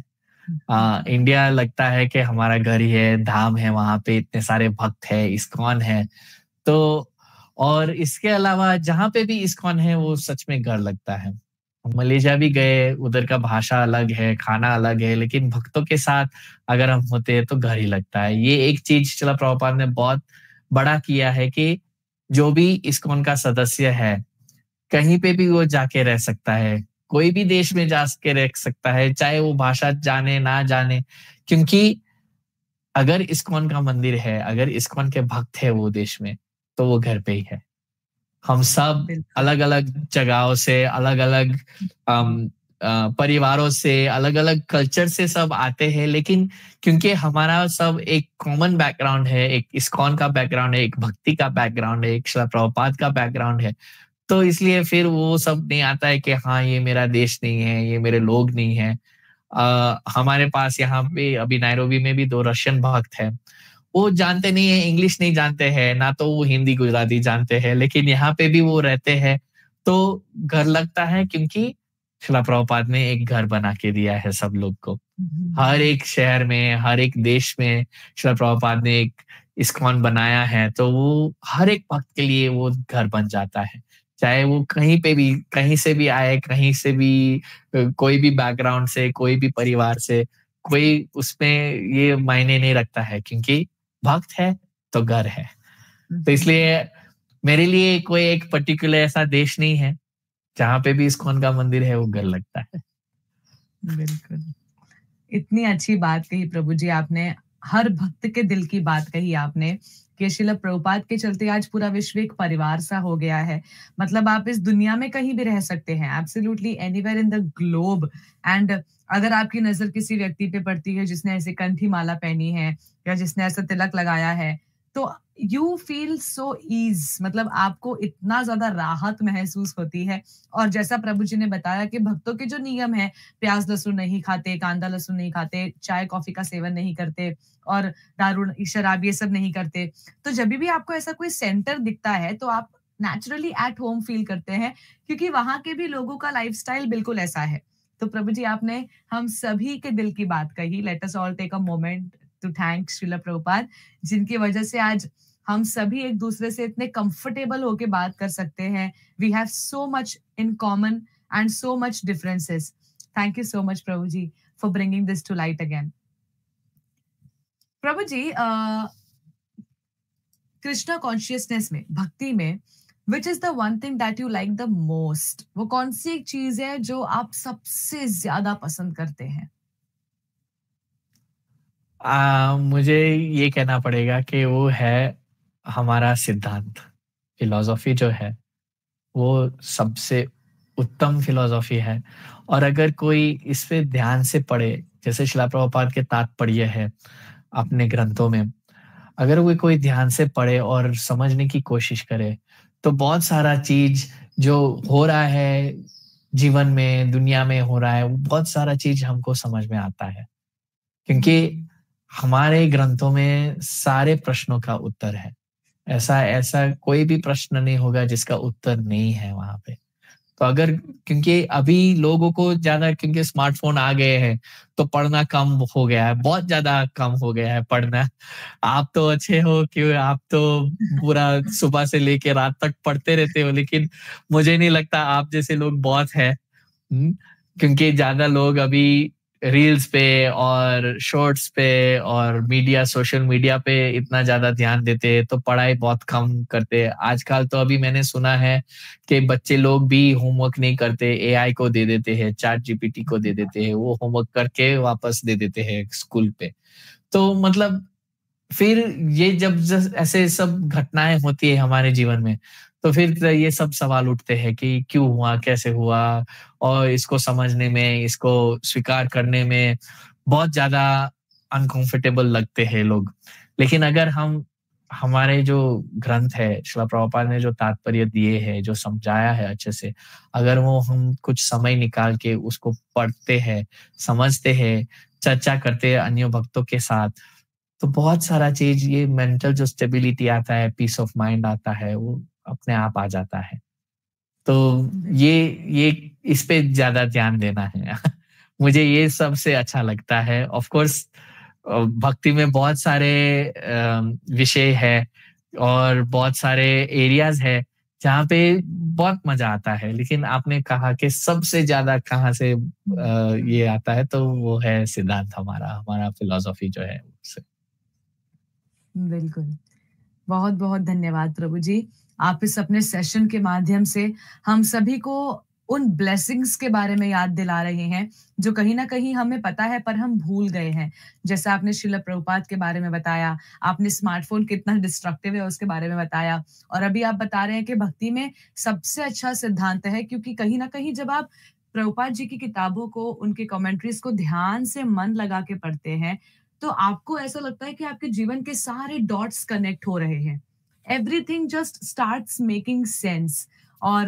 इंडिया लगता है कि हमारा घर ही है, धाम है, वहाँ पे इतने सारे भक्त हैं, इस्कॉन है। तो और इसके अलावा जहाँ पे भी इस्कॉन है, वो सच में घर लगता है। मलेशिया भी गए, उधर का भाषा अलग है, खाना अलग है, लेकिन भक्तों के साथ अगर हम होते हैं, तो घर ही लगता है। ये एक चीज़ शिला प्रभुपाद ने बहुत बड़ा किया है कि जो भी इस्कॉन का सदस्य है, कहीं पे भी वो जाके रह सकता है। कोई भी देश में जा के रह सकता है, चाहे वो भाषा जाने, ना जाने। क्योंकि अगर इस्कॉन का मंदिर है, अगर इस्कॉन के भक्त हैं वो देश में, तो वो घर पे ही है। हम सब बिल्कुल। अलग-अलग जगहों से, अलग-अलग परिवारों से, अलग-अलग कल्चर से सब आते हैं, लेकिन क्योंकि हमारा सब एक कॉमन बैकग्राउंड है, एक इस्कॉन का बैकग्राउंड है, एक भक्ति का बैकग्राउंड है, एक शिला प्रभुपाद का बैकग्राउंड है, तो इसलिए फिर वो सब नहीं आता है कि हाँ, ये मेरा देश नहीं है, ये मेरे लोग नहीं हैं। हमारे पास यहाँ पे अभी नायरोबी में भी 2 रशियन भक्त हैं। वो जानते नहीं है, इंग्लिश नहीं जानते हैं, ना तो वो हिंदी, गुजराती जानते हैं, लेकिन यहाँ पे भी वो रहते हैं, तो घर लगता है क्योंकि शिला प्रभुपाद ने एक घर बना के दिया है सब लोग को। हर एक शहर में, हर एक देश में शिला प्रभुपाद ने एक इस्कॉन बनाया है, तो वो हर एक भक्त के लिए वो घर बन जाता है। चाहे वो कहीं पे भी, कहीं से भी आए, कहीं से भी कोई भी बैकग्राउंड से, कोई भी परिवार से, कोई उसमें ये मायने नहीं रखता है क्योंकि भक्त है तो घर है। तो इसलिए मेरे लिए कोई एक पर्टिकुलर ऐसा देश नहीं है, जहाँ पे भी इस्कॉन का मंदिर है वो घर लगता है। बिल्कुल। इतनी अच्छी बात कही प्रभु जी आपने, हर भक्त के दिल की बात कही आपने कि शिला प्रभुपाद के चलते आज पूरा विश्व एक परिवार सा हो गया है। मतलब आप इस दुनिया में कहीं भी रह सकते हैं, absolutely anywhere in the globe. And अगर आपकी नज़र किसी व्यक्ति पे पड़ती है जिसने ऐसे कंठी माला पहनी है या जिसने ऐसा तिलक लगाया है, तो यू फील सो ईज़, मतलब आपको इतना ज़्यादा राहत महसूस होती है। और जैसा प्रभु जी ने बताया कि भक्तों के जो नियम हैं, प्याज लहसुन नहीं खाते, कांदा लहसुन नहीं खाते, चाय कॉफी का सेवन नहीं करते और दारू शराब ये सब नहीं करते। तो जभी भी आपको ऐसा कोई सेंटर दिखता है तो आप नेचुरली एट होम फील करते हैं, क्योंकि वहाँ के भी लोगों का लाइफ़स्टाइल बिल्कुल ऐसा है। तो प्रभु जी आपने हम सभी के दिल की बात कही। Let us all take a moment to thank Srila Prabhupada, जिनकी वजह से आज हम सभी एक दूसरे से इतने कंफर्टेबल होके बात कर सकते हैं। We have so much in common and so much differences. Thank you so much प्रभु जी for bringing this to light again. प्रभु जी कृष्णा कॉन्शियसनेस में, भक्ति में, which is the one thing that you like the most? वो कौन सी एक चीज है जो आप सबसे ज्यादा पसंद करते हैं? मुझे ये कहना पड़ेगा कि वो है हमारा सिद्धांत, फिलॉसफी जो है वो सबसे उत्तम फिलॉसफी है। और अगर कोई इस पे ध्यान से पढ़े, जैसे शिला प्रभुपाद के तात्पर्य है अपने ग्रंथों में, अगर वो कोई ध्यान से पढ़े और समझने की कोशिश करे, तो बहुत सारा चीज जो हो रहा है जीवन में, दुनिया में हो रहा है, वो बहुत सारा चीज हमको समझ में आता है, क्योंकि हमारे ग्रंथों में सारे प्रश्नों का उत्तर है। ऐसा ऐसा कोई भी प्रश्न नहीं होगा जिसका उत्तर नहीं है वहां पे। तो अगर, क्योंकि अभी लोगों को ज्यादा, क्योंकि स्मार्टफोन आ गए हैं, तो पढ़ना कम हो गया है, बहुत ज्यादा कम हो गया है पढ़ना। आप तो अच्छे हो कि आप तो पूरा सुबह से लेके रात तक पढ़ते रहते हो, लेकिन मुझे नहीं लगता आप जैसे लोग बहुत है। क्योंकि ज्यादा लोग अभी रील्स पे और शॉर्ट्स पे और मीडिया, सोशल मीडिया पे इतना ज्यादा ध्यान देते हैं, तो पढ़ाई बहुत कम करते हैं आजकल। तो अभी मैंने सुना है कि बच्चे लोग भी होमवर्क नहीं करते, एआई को दे देते हैं, चैट जीपीटी को दे देते हैं, वो होमवर्क करके वापस दे देते हैं स्कूल पे। तो मतलब फिर ये जब ऐसे सब घटनाएं होती है हमारे जीवन में, तो फिर ये सब सवाल उठते हैं कि क्यों हुआ, कैसे हुआ, और इसको समझने में, इसको स्वीकार करने में बहुत ज्यादा अनकंफर्टेबल लगते हैं लोग। लेकिन अगर हम, हमारे जो ग्रंथ है, श्रील प्रभुपाद ने जो तात्पर्य दिए हैं, जो समझाया है अच्छे से, अगर वो हम कुछ समय निकाल के उसको पढ़ते हैं, समझते हैं, चर्चा करते हैं अन्य भक्तों के साथ, तो बहुत सारा चीज, ये मेंटल जो स्टेबिलिटी आता है, पीस ऑफ माइंड आता है, वो अपने आप आ जाता है। तो ये इस पे ज्यादा ध्यान देना है। मुझे ये सबसे अच्छा लगता है। ऑफ कोर्स भक्ति में बहुत सारे विषय है और बहुत सारे एरियाज है जहाँ पे बहुत मजा आता है, लेकिन आपने कहा कि सबसे ज्यादा कहाँ से ये आता है, तो वो है सिद्धांत, हमारा फिलॉसफी जो है उससे। बिल्कुल। बहुत-बहुत धन्यवाद प्रभु जी। आप इस अपने सेशन के माध्यम से हम सभी को उन ब्लेसिंग्स के बारे में याद दिला रहे हैं, जो कहीं न कहीं हमें पता है पर हम भूल गए हैं। जैसा आपने श्रील प्रभुपाद के बारे में बताया, आपने स्मार्टफ़ोन कितना डिस्ट्रक्टिव है उसके बारे में बताया, और अभी आप बता रहे हैं कि भक्ति में सबसे अच्छा सिद्धांत है, क्योंकि कहीं न कहीं जब आप प्रभुपाद जी की किताबों को, उनके कमेंट्रीज़ को ध्यान से मन लगा के पढ़ते हैं, तो आपको ऐसा लगता है कि आपके जीवन के सारे डॉट्स कनेक्ट हो रहे हैं। Everything just starts making sense. और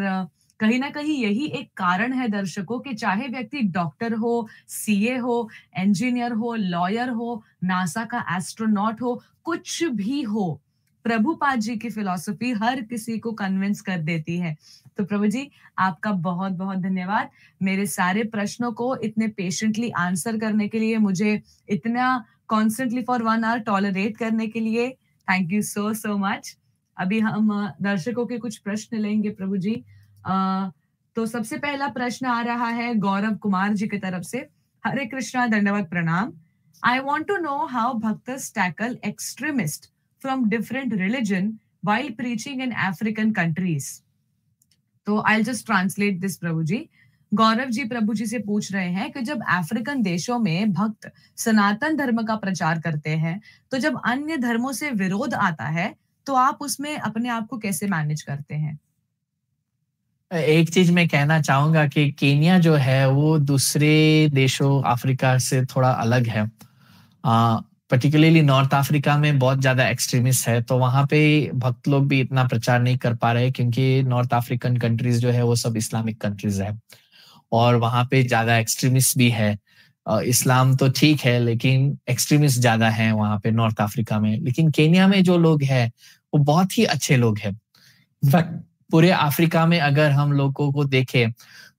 कहीं न कहीं यही एक कारण है दर्शकों कि चाहे व्यक्ति डॉक्टर हो, सीए हो, इंजीनियर हो, लॉयर हो, नासा का एस्ट्रोनॉट हो, कुछ भी हो, प्रभुपाद जी की फिलॉसफी हर किसी को कन्विंस कर देती है। तो प्रभु जी, आपका बहुत-बहुत धन्यवाद। मेरे सारे प्रश्नों को इतने पेशेंटली आंसर करने के लिए, मुझे इतना कॉन्स्टेंटली फॉर 1 आवर टॉलरेट करने के लिए, थैंक यू सो मच। अभी हम दर्शकों के कुछ प्रश्न लेंगे प्रभु जी। तो सबसे पहला प्रश्न आ रहा है गौरव कुमार जी की तरफ से। हरे कृष्णा, दंडवत प्रणाम। I want to know how bhaktas tackle extremists from different religion while preaching in African countries. तो I'll just translate this प्रभु जी। गौरव जी प्रभु जी से पूछ रहे हैं कि जब अफ्रीकन देशों में भक्त सनातन धर्म का प्रचार करते हैं, तो जब अन्य धर्मों से विरोध आता है, तो आप उसमें अपने आप को कैसे मैनेज करते हैं? एक चीज मैं कहना चाहूंगा कि केन्या जो है वो दूसरे देशों अफ्रीका से थोड़ा अलग है। पर्टिकुलरली नॉर्थ अफ्रीका में बहुत ज्यादा एक्सट्रीमिस्ट है, तो वहां पे भक्त लोग भी इतना प्रचार नहीं कर पा रहे, क्योंकि नॉर्थ अफ्रीकन कंट्रीज जो है वो सब इस्लामिक कंट्रीज है और वहां पे ज्यादा एक्सट्रीमिस्ट भी है। इस्लाम तो ठीक है, लेकिन एक्सट्रीमिस्ट ज्यादा है वहां पे नॉर्थ अफ्रीका में। लेकिन केन्या में जो लोग हैं वो बहुत ही अच्छे लोग हैं। इनफैक्ट पूरे अफ्रीका में अगर हम लोगों को देखें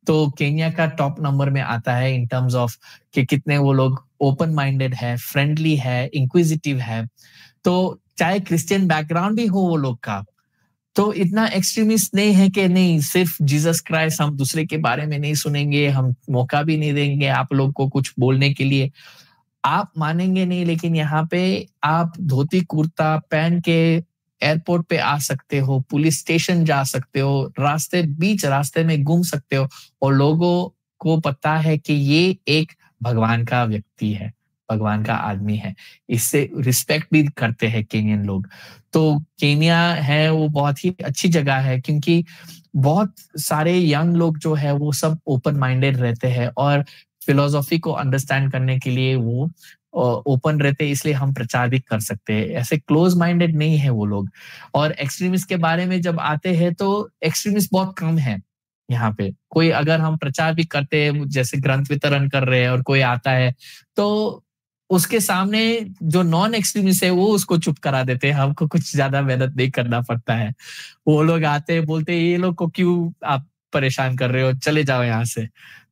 तो केन्या का टॉप नंबर में आता है इन टर्म्स ऑफ कि कितने वो लोग ओपन माइंडेड है, फ्रेंडली है, इंक्विजिटिव है। तो चाहे क्रिश्चियन बैकग्राउंड भी हो वो लोग का, तो इतना एक्सट्रीमिस्ट नहीं है कि नहीं सिर्फ जीसस क्राइस्ट, हम दूसरे के बारे में नहीं सुनेंगे, हम मौका भी नहीं देंगे आप लोग को कुछ बोलने के लिए। आप मानेंगे नहीं, लेकिन यहाँ पे आप धोती कुर्ता पहन के एयरपोर्ट पे आ सकते हो, पुलिस स्टेशन जा सकते हो, बीच रास्ते में घूम सकते हो, और लोगों को पता है कि ये एक भगवान का व्यक्ति है, भगवान का आदमी है। इससे रिस्पेक्ट भी करते हैं केनियन लोग। तो केनिया है वो बहुत ही अच्छी जगह है, क्योंकि बहुत सारे यंग लोग जो है वो सब ओपन माइंडेड रहते हैं और फिलोसॉफी को अंडरस्टैंड करने के लिए वो ओपन रहते हैं, इसलिए हम प्रचार भी कर सकते हैं। ऐसे क्लोज माइंडेड नहीं है वो लोग। और एक्सट्रीमिस्ट के बारे में जब आते हैं तो एक्सट्रीमिस्ट बहुत कम है यहाँ पे। कोई अगर हम प्रचार भी करते हैं, जैसे ग्रंथ वितरण कर रहे हैं और कोई आता है, तो उसके सामने जो नॉन एक्सट्रीमिस्ट है वो उसको चुप करा देते हैं, हमको कुछ ज्यादा मेहनत नहीं करना पड़ता है। वो लोग आते हैं, बोलते हैं ये लोग को क्यों आप परेशान कर रहे हो, चले जाओ यहाँ से।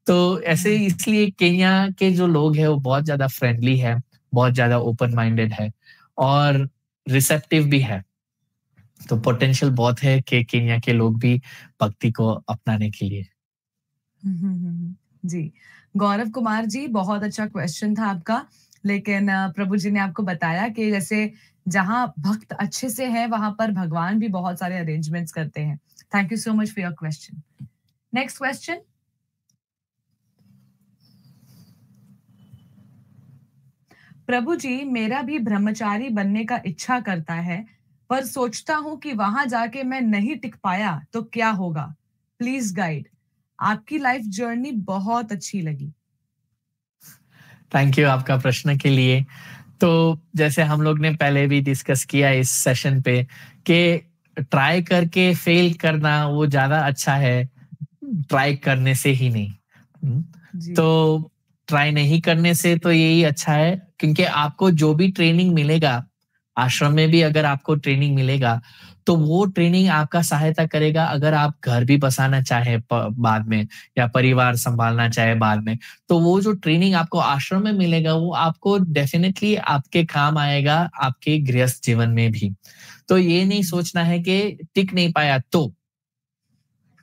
तो ऐसे इसलिए केन्या के जो लोग हैं वो बहुत ज्यादा फ्रेंडली है, बहुत ज्यादा ओपन माइंडेड है और रिसेप्टिव भी है। तो पोटेंशियल बहुत है कि केन्या के लोग भी भक्ति को अपनाने के लिए। जी, गौरव कुमार जी, बहुत अच्छा क्वेश्चन था आपका, लेकिन प्रभु जी ने आपको बताया कि जैसे जहाँ भक्त अच्छे से हैं, वहां पर भगवान भी बहुत सारे अरेंजमेंट्स करते हैं। Thank you so much for your question. Next question. Prabhu ji, मेरा भी ब्रह्मचारी बनने का इच्छा करता है, पर सोचता हूँ कि वहां जाके मैं नहीं टिक पाया तो क्या होगा। Please guide. आपकी लाइफ जर्नी बहुत अच्छी लगी। थैंक यू आपका प्रश्न के लिए। तो जैसे हम लोग ने पहले भी डिस्कस किया इस सेशन पे कि ट्राई करके फेल करना वो ज्यादा अच्छा है ट्राई करने से ही नहीं। तो ट्राई नहीं करने से तो यही अच्छा है, क्योंकि आपको जो भी ट्रेनिंग मिलेगा, आश्रम में भी अगर आपको ट्रेनिंग मिलेगा तो वो ट्रेनिंग आपका सहायता करेगा अगर आप घर भी बसाना चाहे बाद में, या परिवार संभालना चाहे बाद में। तो वो जो ट्रेनिंग आपको आश्रम में मिलेगा वो आपको डेफिनेटली आपके काम आएगा आपके गृहस्थ जीवन में भी। तो ये नहीं सोचना है कि टिक नहीं पाया, तो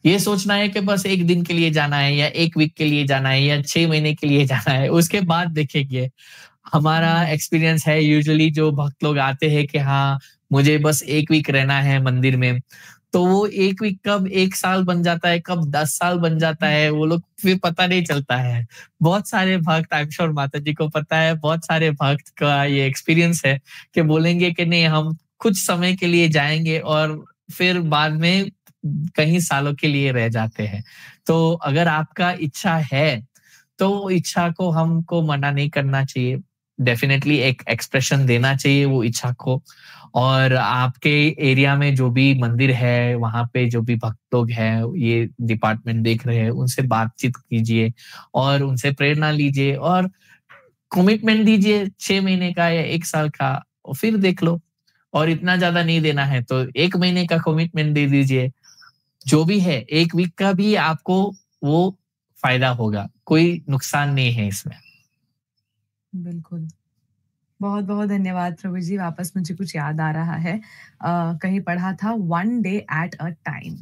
ये सोचना है कि बस एक दिन के लिए जाना है या एक वीक के लिए जाना है या 6 महीने के लिए जाना है, उसके बाद देखेंगे। हमारा एक्सपीरियंस है यूजुअली जो भक्त लोग आते हैं कि हाँ मुझे बस 1 वीक रहना है मंदिर में, तो वो 1 वीक कब 1 साल बन जाता है, कब 10 साल बन जाता है, वो लोग फिर पता नहीं चलता है। बहुत सारे भक्त, आई एम श्योर माता जी को पता है, बहुत सारे भक्त का ये एक्सपीरियंस है कि बोलेंगे कि नहीं हम कुछ समय के लिए जाएंगे और फिर बाद में कहीं सालों के लिए रह जाते हैं। तो अगर आपका इच्छा है तो इच्छा को हमको मना नहीं करना चाहिए, डेफिनेटली एक एक्सप्रेशन देना चाहिए वो इच्छा को। और आपके एरिया में जो भी मंदिर है, वहां पे जो भी भक्त लोग हैं, ये डिपार्टमेंट देख रहे हैं, उनसे बातचीत कीजिए और उनसे प्रेरणा लीजिए और कमिटमेंट दीजिए 6 महीने का या 1 साल का, और फिर देख लो। और इतना ज्यादा नहीं देना है तो 1 महीने का कमिटमेंट दे दीजिए। जो भी है 1 वीक का भी आपको वो फायदा होगा, कोई नुकसान नहीं है इसमें। बिल्कुल। बहुत-बहुत धन्यवाद प्रभु जी। वापस मुझे कुछ याद आ रहा है। कहीं पढ़ा था one day at a time.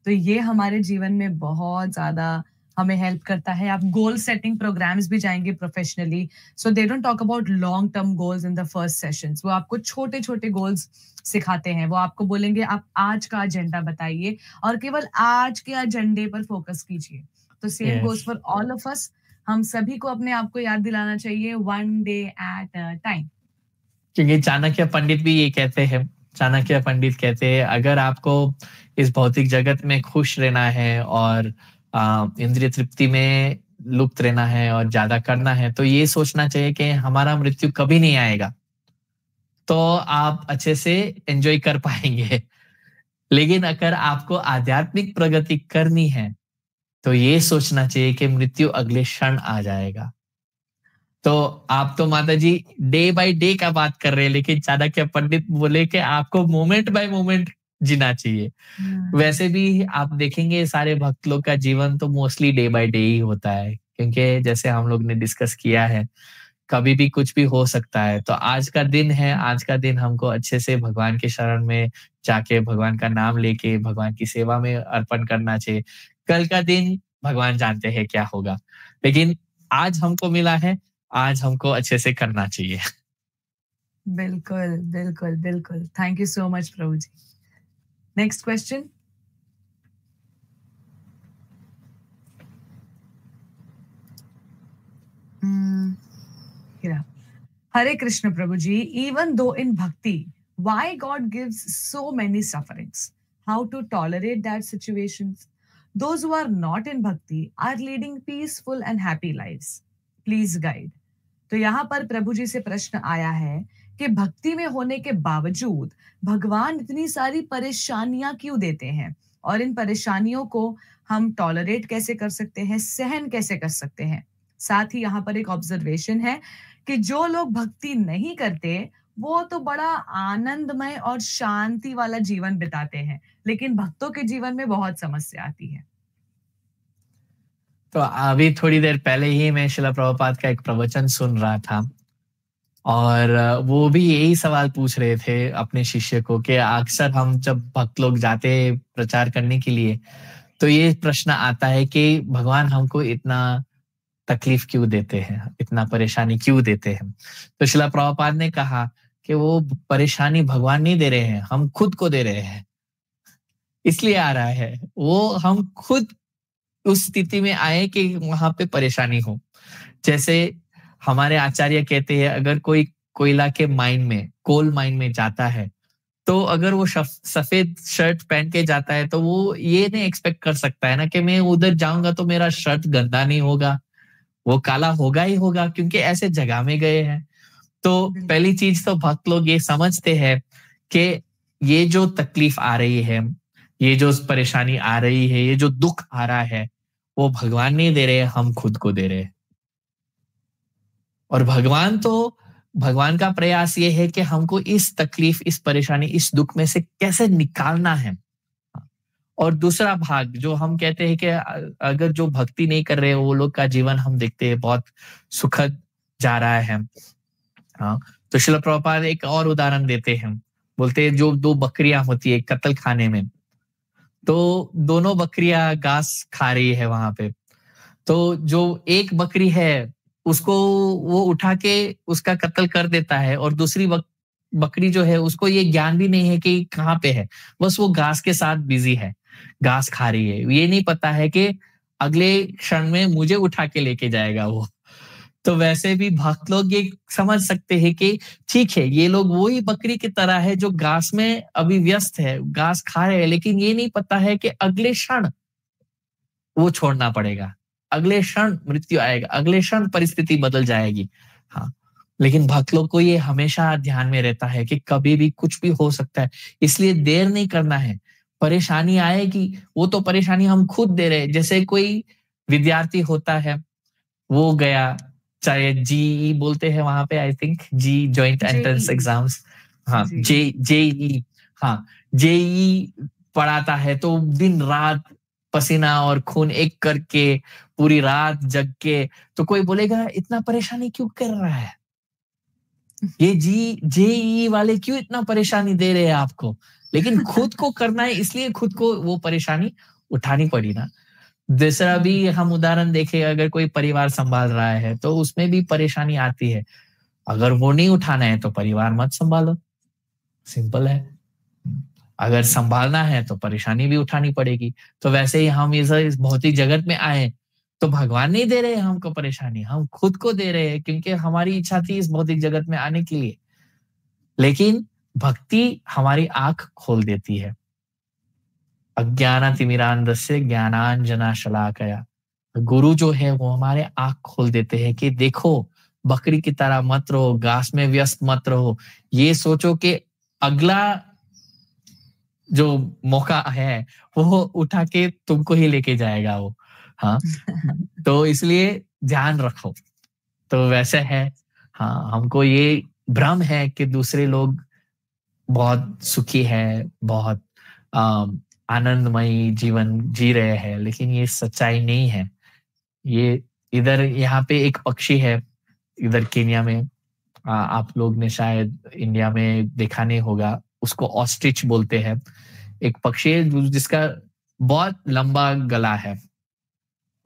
तो ये हमारे जीवन में बहुत ज़्यादा हमें हेल्प करता है। आप गोल सेटिंग प्रोग्राम्स भी जाएँगे professionally, so they don't talk about long term goals in the first sessions. वो आपको छोटे-छोटे गोल्स सिखाते हैं। वो आपको बोलेंगे आप आज का एजेंडा बताइए और केवल आज के एजेंडे पर फोकस कीजिए। तो same goes for all of us. हम सभी को अपने आप को याद दिलाना चाहिए one day at a time. क्योंकि चाणक्य पंडित भी ये कहते हैं, चाणक्य पंडित कहते हैं अगर आपको इस भौतिक जगत में खुश रहना है और इंद्रिय तृप्ति में लुप्त रहना है और ज्यादा करना है, तो ये सोचना चाहिए कि हमारा मृत्यु कभी नहीं आएगा, तो आप अच्छे से एंजॉय कर पाएंगे। लेकिन अगर आपको आध्यात्मिक प्रगति करनी है तो ये सोचना चाहिए कि मृत्यु अगले क्षण आ जाएगा। तो आप तो माता जी डे बाय डे का बात कर रहे हैं, लेकिन चाणक्य पंडित बोले कि आपको मोमेंट बाय मोमेंट जीना चाहिए। हम्म, वैसे भी आप देखेंगे सारे भक्त लोग का जीवन तो मोस्टली डे बाय डे ही होता है, क्योंकि जैसे हम लोग ने डिस्कस किया है, कभी भी कुछ भी हो सकता है। तो आज का दिन है, आज का दिन हमको अच्छे से भगवान के शरण में जाके भगवान का नाम लेके भगवान की सेवा में अर्पण करना चाहिए। कल का दिन भगवान जानते हैं क्या होगा, लेकिन आज हमको मिला है, आज हमको अच्छे से करना चाहिए। बिल्कुल, बिल्कुल, बिल्कुल। थैंक यू सो मच प्रभु जी। Next question. Hira. Hare Krishna Prabhuji, even though in bhakti, why God gives so many sufferings? How to tolerate that situations? Those who are not in bhakti are leading peaceful and happy lives. Please guide. तो यहाँ पर प्रभु जी से प्रश्न आया है कि भक्ति में होने के बावजूद भगवान इतनी सारी परेशानियां क्यों देते हैं, और इन परेशानियों को हम टॉलरेट कैसे कर सकते हैं, सहन कैसे कर सकते हैं। साथ ही यहाँ पर एक ऑब्जर्वेशन है कि जो लोग भक्ति नहीं करते वो तो बड़ा आनंदमय और शांति वाला जीवन बिताते हैं, लेकिन भक्तों के जीवन में बहुत समस्या आती है। तो अभी थोड़ी देर पहले ही मैं शिला प्रभुपाद का एक प्रवचन सुन रहा था, और वो भी यही सवाल पूछ रहे थे अपने शिष्य को कि अक्सर हम जब भक्त लोग जाते हैं प्रचार करने के लिए, तो ये प्रश्न आता है कि भगवान हमको इतना तकलीफ क्यों देते हैं, इतना परेशानी क्यों देते हैं। तो शिला प्रभुपाद ने कहा कि वो परेशानी भगवान नहीं दे रहे हैं, हम खुद को दे रहे हैं, इसलिए आ रहा है। वो हम खुद उस स्थिति में आए कि वहां पे परेशानी हो। जैसे हमारे आचार्य कहते हैं, अगर कोई कोयला के माइन में, कोल माइन में जाता है, तो अगर वो सफेद शर्ट पहन के जाता है तो वो ये नहीं एक्सपेक्ट कर सकता है ना कि मैं उधर जाऊंगा तो मेरा शर्ट गंदा नहीं होगा, वो काला होगा ही होगा, क्योंकि ऐसे जगह में गए हैं। तो पहली चीज तो भक्त लोग ये समझते हैं कि ये जो तकलीफ आ रही है, ये जो परेशानी आ रही है, ये जो दुख आ रहा है, वो भगवान नहीं दे रहे, हम खुद को दे रहे हैं। और भगवान का प्रयास ये है कि हमको इस तकलीफ, इस परेशानी, इस दुख में से कैसे निकालना है। और दूसरा भाग जो हम कहते हैं कि अगर जो भक्ति नहीं कर रहे वो लोग का जीवन हम देखते हैं बहुत सुखद जा रहा है। हाँ, तो श्रील प्रभुपाद एक और उदाहरण देते हैं, बोलते हैं जो दो बकरियां होती है कत्ल खाने में, तो दोनों बकरियां घास खा रही है वहां पे। तो जो एक बकरी है उसको वो उठा के उसका कत्ल कर देता है, और दूसरी बकरी जो है उसको ये ज्ञान भी नहीं है कि कहाँ पे है, बस वो घास के साथ बिजी है, घास खा रही है। ये नहीं पता है कि अगले क्षण में मुझे उठा के लेके जाएगा वो। तो वैसे भी भक्त लोग ये समझ सकते हैं कि ठीक है, ये लोग वही बकरी की तरह है जो घास में अभी व्यस्त है, घास खा रहे हैं, लेकिन ये नहीं पता है कि अगले क्षण वो छोड़ना पड़ेगा, अगले क्षण मृत्यु आएगा, अगले क्षण परिस्थिति बदल जाएगी। हाँ, लेकिन भक्त लोग को ये हमेशा ध्यान में रहता है कि कभी भी कुछ भी हो सकता है, इसलिए देर नहीं करना है। परेशानी आएगी, वो तो परेशानी हम खुद दे रहे हैं। जैसे कोई विद्यार्थी होता है, वो गया, चाहे जीई बोलते हैं वहां पे, आई थिंक जी जॉइंट एंट्रेंस एग्जाम्स, हाँ जेई, हाँ जेई पढ़ाता है, तो दिन रात पसीना और खून एक करके पूरी रात जग के, तो कोई बोलेगा इतना परेशानी क्यों कर रहा है, ये जेई वाले क्यों इतना परेशानी दे रहे हैं आपको। लेकिन खुद को करना है, इसलिए खुद को वो परेशानी उठानी पड़ी ना। दूसरा भी हम उदाहरण देखें, अगर कोई परिवार संभाल रहा है तो उसमें भी परेशानी आती है, अगर वो नहीं उठाना है तो परिवार मत संभालो, सिंपल है। अगर संभालना है तो परेशानी भी उठानी पड़ेगी। तो वैसे ही हम इस भौतिक जगत में आए तो भगवान नहीं दे रहे हमको परेशानी, हम खुद को दे रहे हैं, क्योंकि हमारी इच्छा थी इस भौतिक जगत में आने के लिए। लेकिन भक्ति हमारी आंख खोल देती है। अज्ञानातिमिरान्धस्य ज्ञानांजना शलाकया, गुरु जो है वो हमारे आंख खोल देते हैं कि देखो, बकरी की तरह मत रहो, घास में व्यस्त मत रहो, ये सोचो कि अगला जो मौका है वो उठा के तुमको ही लेके जाएगा वो। हाँ, तो इसलिए ध्यान रखो। तो वैसे है, हाँ, हमको ये भ्रम है कि दूसरे लोग बहुत सुखी है, बहुत आनंदमयी जीवन जी रहे हैं, लेकिन ये सच्चाई नहीं है। ये इधर यहाँ पे एक पक्षी है, इधर केन्या में, आप लोग ने शायद इंडिया में देखा नहीं होगा, उसको ऑस्ट्रिच बोलते हैं। एक पक्षी है जिसका बहुत लंबा गला है,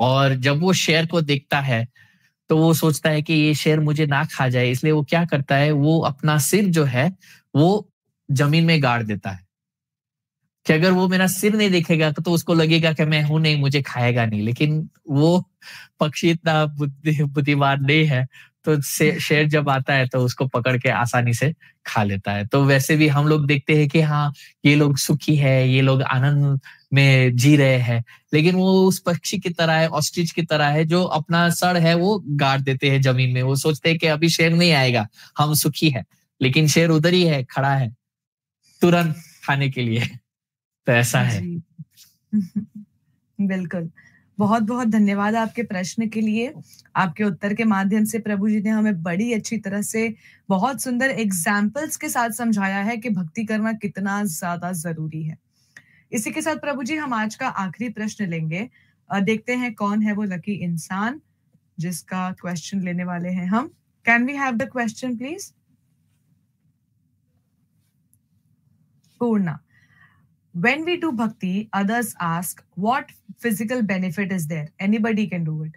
और जब वो शेर को देखता है तो वो सोचता है कि ये शेर मुझे ना खा जाए, इसलिए वो क्या करता है, वो अपना सिर जो है वो जमीन में गाड़ देता है कि अगर वो मेरा सिर नहीं देखेगा तो उसको लगेगा कि मैं हूं नहीं, मुझे खाएगा नहीं। लेकिन वो पक्षी इतना बुद्धिमान नहीं है, तो शेर जब आता है तो उसको पकड़ के आसानी से खा लेता है। तो वैसे भी हम लोग देखते हैं कि हाँ, ये लोग सुखी है, ये लोग आनंद में जी रहे हैं, लेकिन वो उस पक्षी की तरह है, ऑस्ट्रिच की तरह है, जो अपना सर है वो गाड़ देते हैं जमीन में। वो सोचते हैं कि अभी शेर नहीं आएगा, हम सुखी है, लेकिन शेर उधर ही है, खड़ा है तुरंत खाने के लिए। तो ऐसा है। जी। बिल्कुल। बहुत-बहुत धन्यवाद आपके प्रश्न के लिए। आपके उत्तर के माध्यम से प्रभु जी ने हमें बड़ी अच्छी तरह से बहुत सुंदर एग्ज़ाम्पल्स के साथ समझाया है कि भक्ति करना कितना ज़्यादा ज़रूरी है। इसी के साथ प्रभु जी हम आज का आखिरी प्रश्न लेंगे। देखते हैं कौन है वो लकी इंसान जिसका क्वेश्चन लेने वाले हैं हम। Can we have the question please? Purna. When we do bhakti, others ask, what physical benefit is there? Anybody can do it.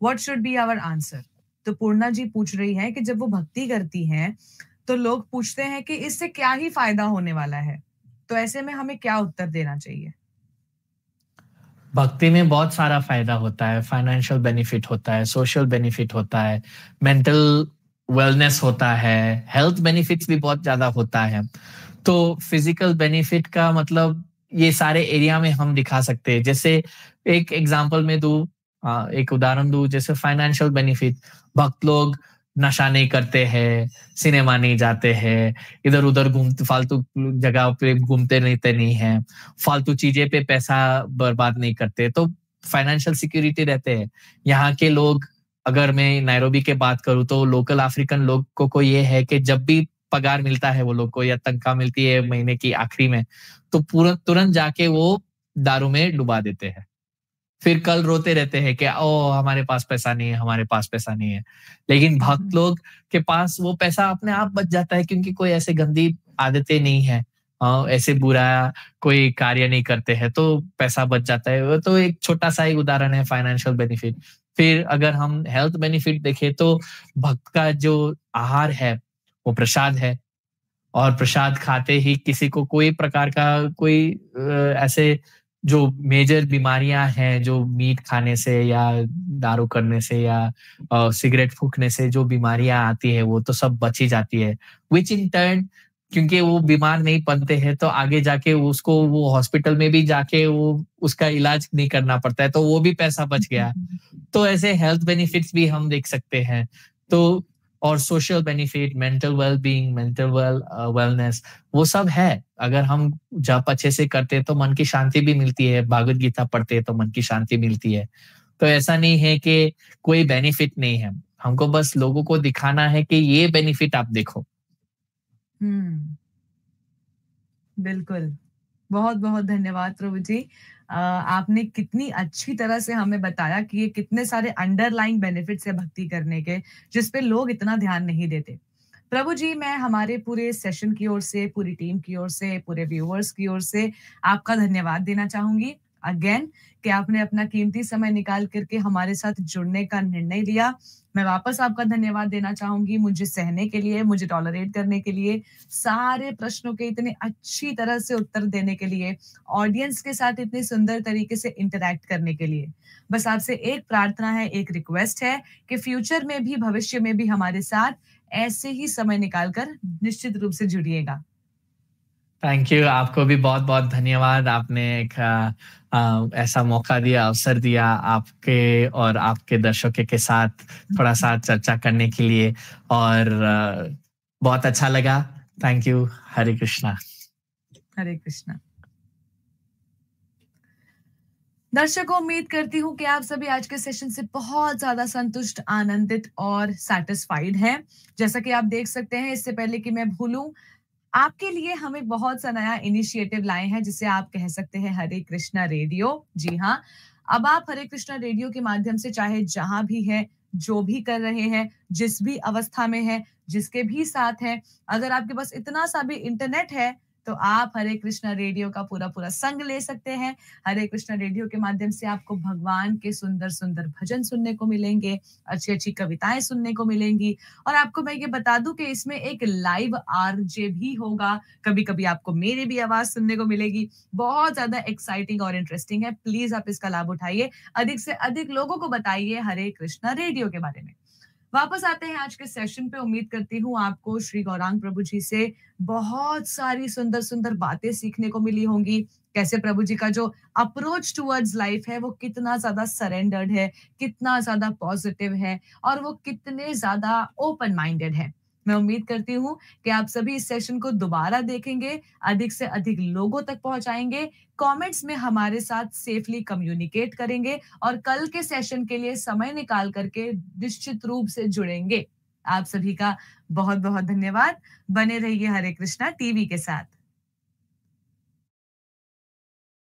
What should be our answer? तो पूर्णा जी पूछ रही है कि जब वो भक्ति करती हैं, तो लोग पूछते हैं कि इससे क्या ही फायदा होने वाला है? तो ऐसे में हमें क्या उत्तर देना चाहिए? भक्ति में बहुत सारा फायदा होता है, फाइनेंशियल बेनिफिट होता है, सोशल बेनिफिट होता है, मेंटल वेलनेस होता है, हेल्थ बेनिफिट्स भी बहुत ज़्यादा होता है। तो फिजिकल बेनिफिट का मतलब ये सारे एरिया में हम दिखा सकते हैं। जैसे एक एग्जांपल में दूँ, एक उदाहरण दूँ, जैसे फाइनेंशियल बेनिफिट, भक्त लोग नशा नहीं करते हैं, सिनेमा नहीं जाते हैं, इधर-उधर घूमते फालतू जगह पे घूमते रहते नहीं हैं, फालतू चीजें पे पैसा बर्बाद नहीं करते, तो फाइनेंशियल सिक्योरिटी रहते हैं। यहाँ के लोग, अगर मैं नैरोबी की बात करूँ तो लोकल अफ्रीकन लोगों को ये है कि जब भी पगार मिलता है वो लोग को, या तनख्वाह मिलती है महीने की आखिरी में, तो तुरंत जाके वो दारू में डुबा देते हैं। फिर कल रोते रहते हैं कि ओ हमारे पास पैसा नहीं है, हमारे पास पैसा नहीं है। लेकिन भक्त लोग के पास वो पैसा अपने आप बच जाता है, क्योंकि कोई ऐसे गंदी आदतें नहीं है, ऐसे बुरा कोई कार्य नहीं करते हैं, तो पैसा बच जाता है। वो तो एक छोटा सा ही उदाहरण है फाइनेंशियल बेनिफिट। फिर अगर हम हेल्थ बेनिफिट देखें तो भक्त का जो आहार है वो प्रसाद है, और प्रसाद खाते ही किसी को कोई प्रकार का कोई ऐसे जो मेजर बीमारियां हैं, जो मीट खाने से या दारू करने से या सिगरेट फूकने से जो बीमारियां आती है, वो तो सब बच ही जाती है। विच इन टर्न, क्योंकि वो बीमार नहीं पड़ते हैं, तो आगे जाके उसको वो हॉस्पिटल में भी जाके वो उसका इलाज नहीं करना पड़ता है, तो वो भी पैसा बच गया। तो ऐसे हेल्थ बेनिफिट्स भी हम देख सकते हैं। तो और social benefit, mental wellbeing, mental wellness, वो सब है। अगर हम जप अच्छे से करते हैं तो मन की शांति भी मिलती है, भागवत गीता पढ़ते हैं तो मन की शांति मिलती है। तो ऐसा नहीं है कि कोई बेनिफिट नहीं है, हमको बस लोगों को दिखाना है कि ये बेनिफिट आप देखो। बिल्कुल। बहुत-बहुत धन्यवाद प्रभु जी। आपने कितनी अच्छी तरह से हमें बताया कि ये कितने सारे अंडरलाइंग बेनिफिट्स है भक्ति करने के, जिस पे लोग इतना ध्यान नहीं देते। प्रभु जी, मैं हमारे पूरे सेशन की ओर से, पूरी टीम की ओर से, पूरे व्यूअर्स की ओर से आपका धन्यवाद देना चाहूँगी अगेन कि आपने अपना कीमती समय निकाल कर के हमारे साथ जुड़ने का निर्णय लिया। मैं वापस आपका धन्यवाद देना चाहूँगी मुझे सहने के लिए, मुझे टॉलरेट करने के लिए, सारे प्रश्नों के इतने अच्छी तरह से उत्तर देने के लिए, ऑडियंस के साथ इतने सुंदर तरीके से इंटरैक्ट करने के लिए। बस आपसे एक प्रार्थना है, एक रिक्वेस्ट है कि फ्यूचर में भी, भविष्य में भी हमारे साथ ऐसे ही समय निकाल कर निश्चित रूप से जुड़िएगा। थैंक यू, आपको भी बहुत-बहुत धन्यवाद। आपने एक ऐसा मौका दिया, अवसर दिया आपके और आपके दर्शकों के साथ थोड़ा-सा चर्चा करने के लिए, और बहुत अच्छा लगा। Thank you. हरे कृष्णा। हरे कृष्णा। दर्शकों, उम्मीद करती हूँ कि आप सभी आज के सेशन से बहुत ज़्यादा संतुष्ट, आनंदित और सैटिस्फाइड हैं। जैसा कि आप देख सकते हैं, इससे पहले कि मैं भूलूँ, आपके लिए हम एक बहुत सा नया इनिशिएटिव लाए हैं जिसे आप कह सकते हैं हरे कृष्णा रेडियो। जी हाँ, अब आप हरे कृष्णा रेडियो के माध्यम से चाहे जहाँ भी हैं, जो भी कर रहे हैं, जिस भी अवस्था में हैं, जिसके भी साथ हैं, अगर आपके पास इतना सा भी इंटरनेट है, तो आप हरे कृष्णा रेडियो का पूरा-पूरा संग ले सकते हैं। हरे कृष्णा रेडियो के माध्यम से आपको भगवान के सुंदर-सुंदर भजन सुनने को मिलेंगे, अच्छी-अच्छी कविताएँ सुनने को मिलेंगी और आपको मैं ये बता दूँ कि इसमें एक लाइव आरजे भी होगा, कभी-कभी आपको मेरी भी आवाज़ सुनने को मिलेगी। बहुत ज़्यादा एक्साइटिंग और इंटरेस्टिंग है, प्लीज़ आप इसका लाभ उठाइए। अधिक से अधिक लोगों को बताइए हरे कृष्णा रेडियो के बारे में। वापस आते हैं आज के सेशन पे, उम्मीद करती हूँ आपको श्री गौरांग प्रभु जी से बहुत सारी सुंदर-सुंदर बातें सीखने को मिली होंगी। कैसे प्रभु जी का जो अप्रोच टुवर्ड्स लाइफ है, वो कितना ज़्यादा सरेंडर्ड है, कितना ज़्यादा पॉजिटिव है और वो कितने ज़्यादा ओपन माइंडेड है। मैं उम्मीद करती हूँ कि आप सभी इस सेशन को दोबारा देखेंगे, अधिक से अधिक लोगों तक पहुँचाएँगे, कमेंट्स में हमारे साथ सेफली कम्युनिकेट करेंगे और कल के सेशन के लिए समय निकाल करके निश्चित रूप से जुड़ेंगे। आप सभी का बहुत-बहुत धन्यवाद। बने रहिए हरे कृष्णा टीवी के साथ।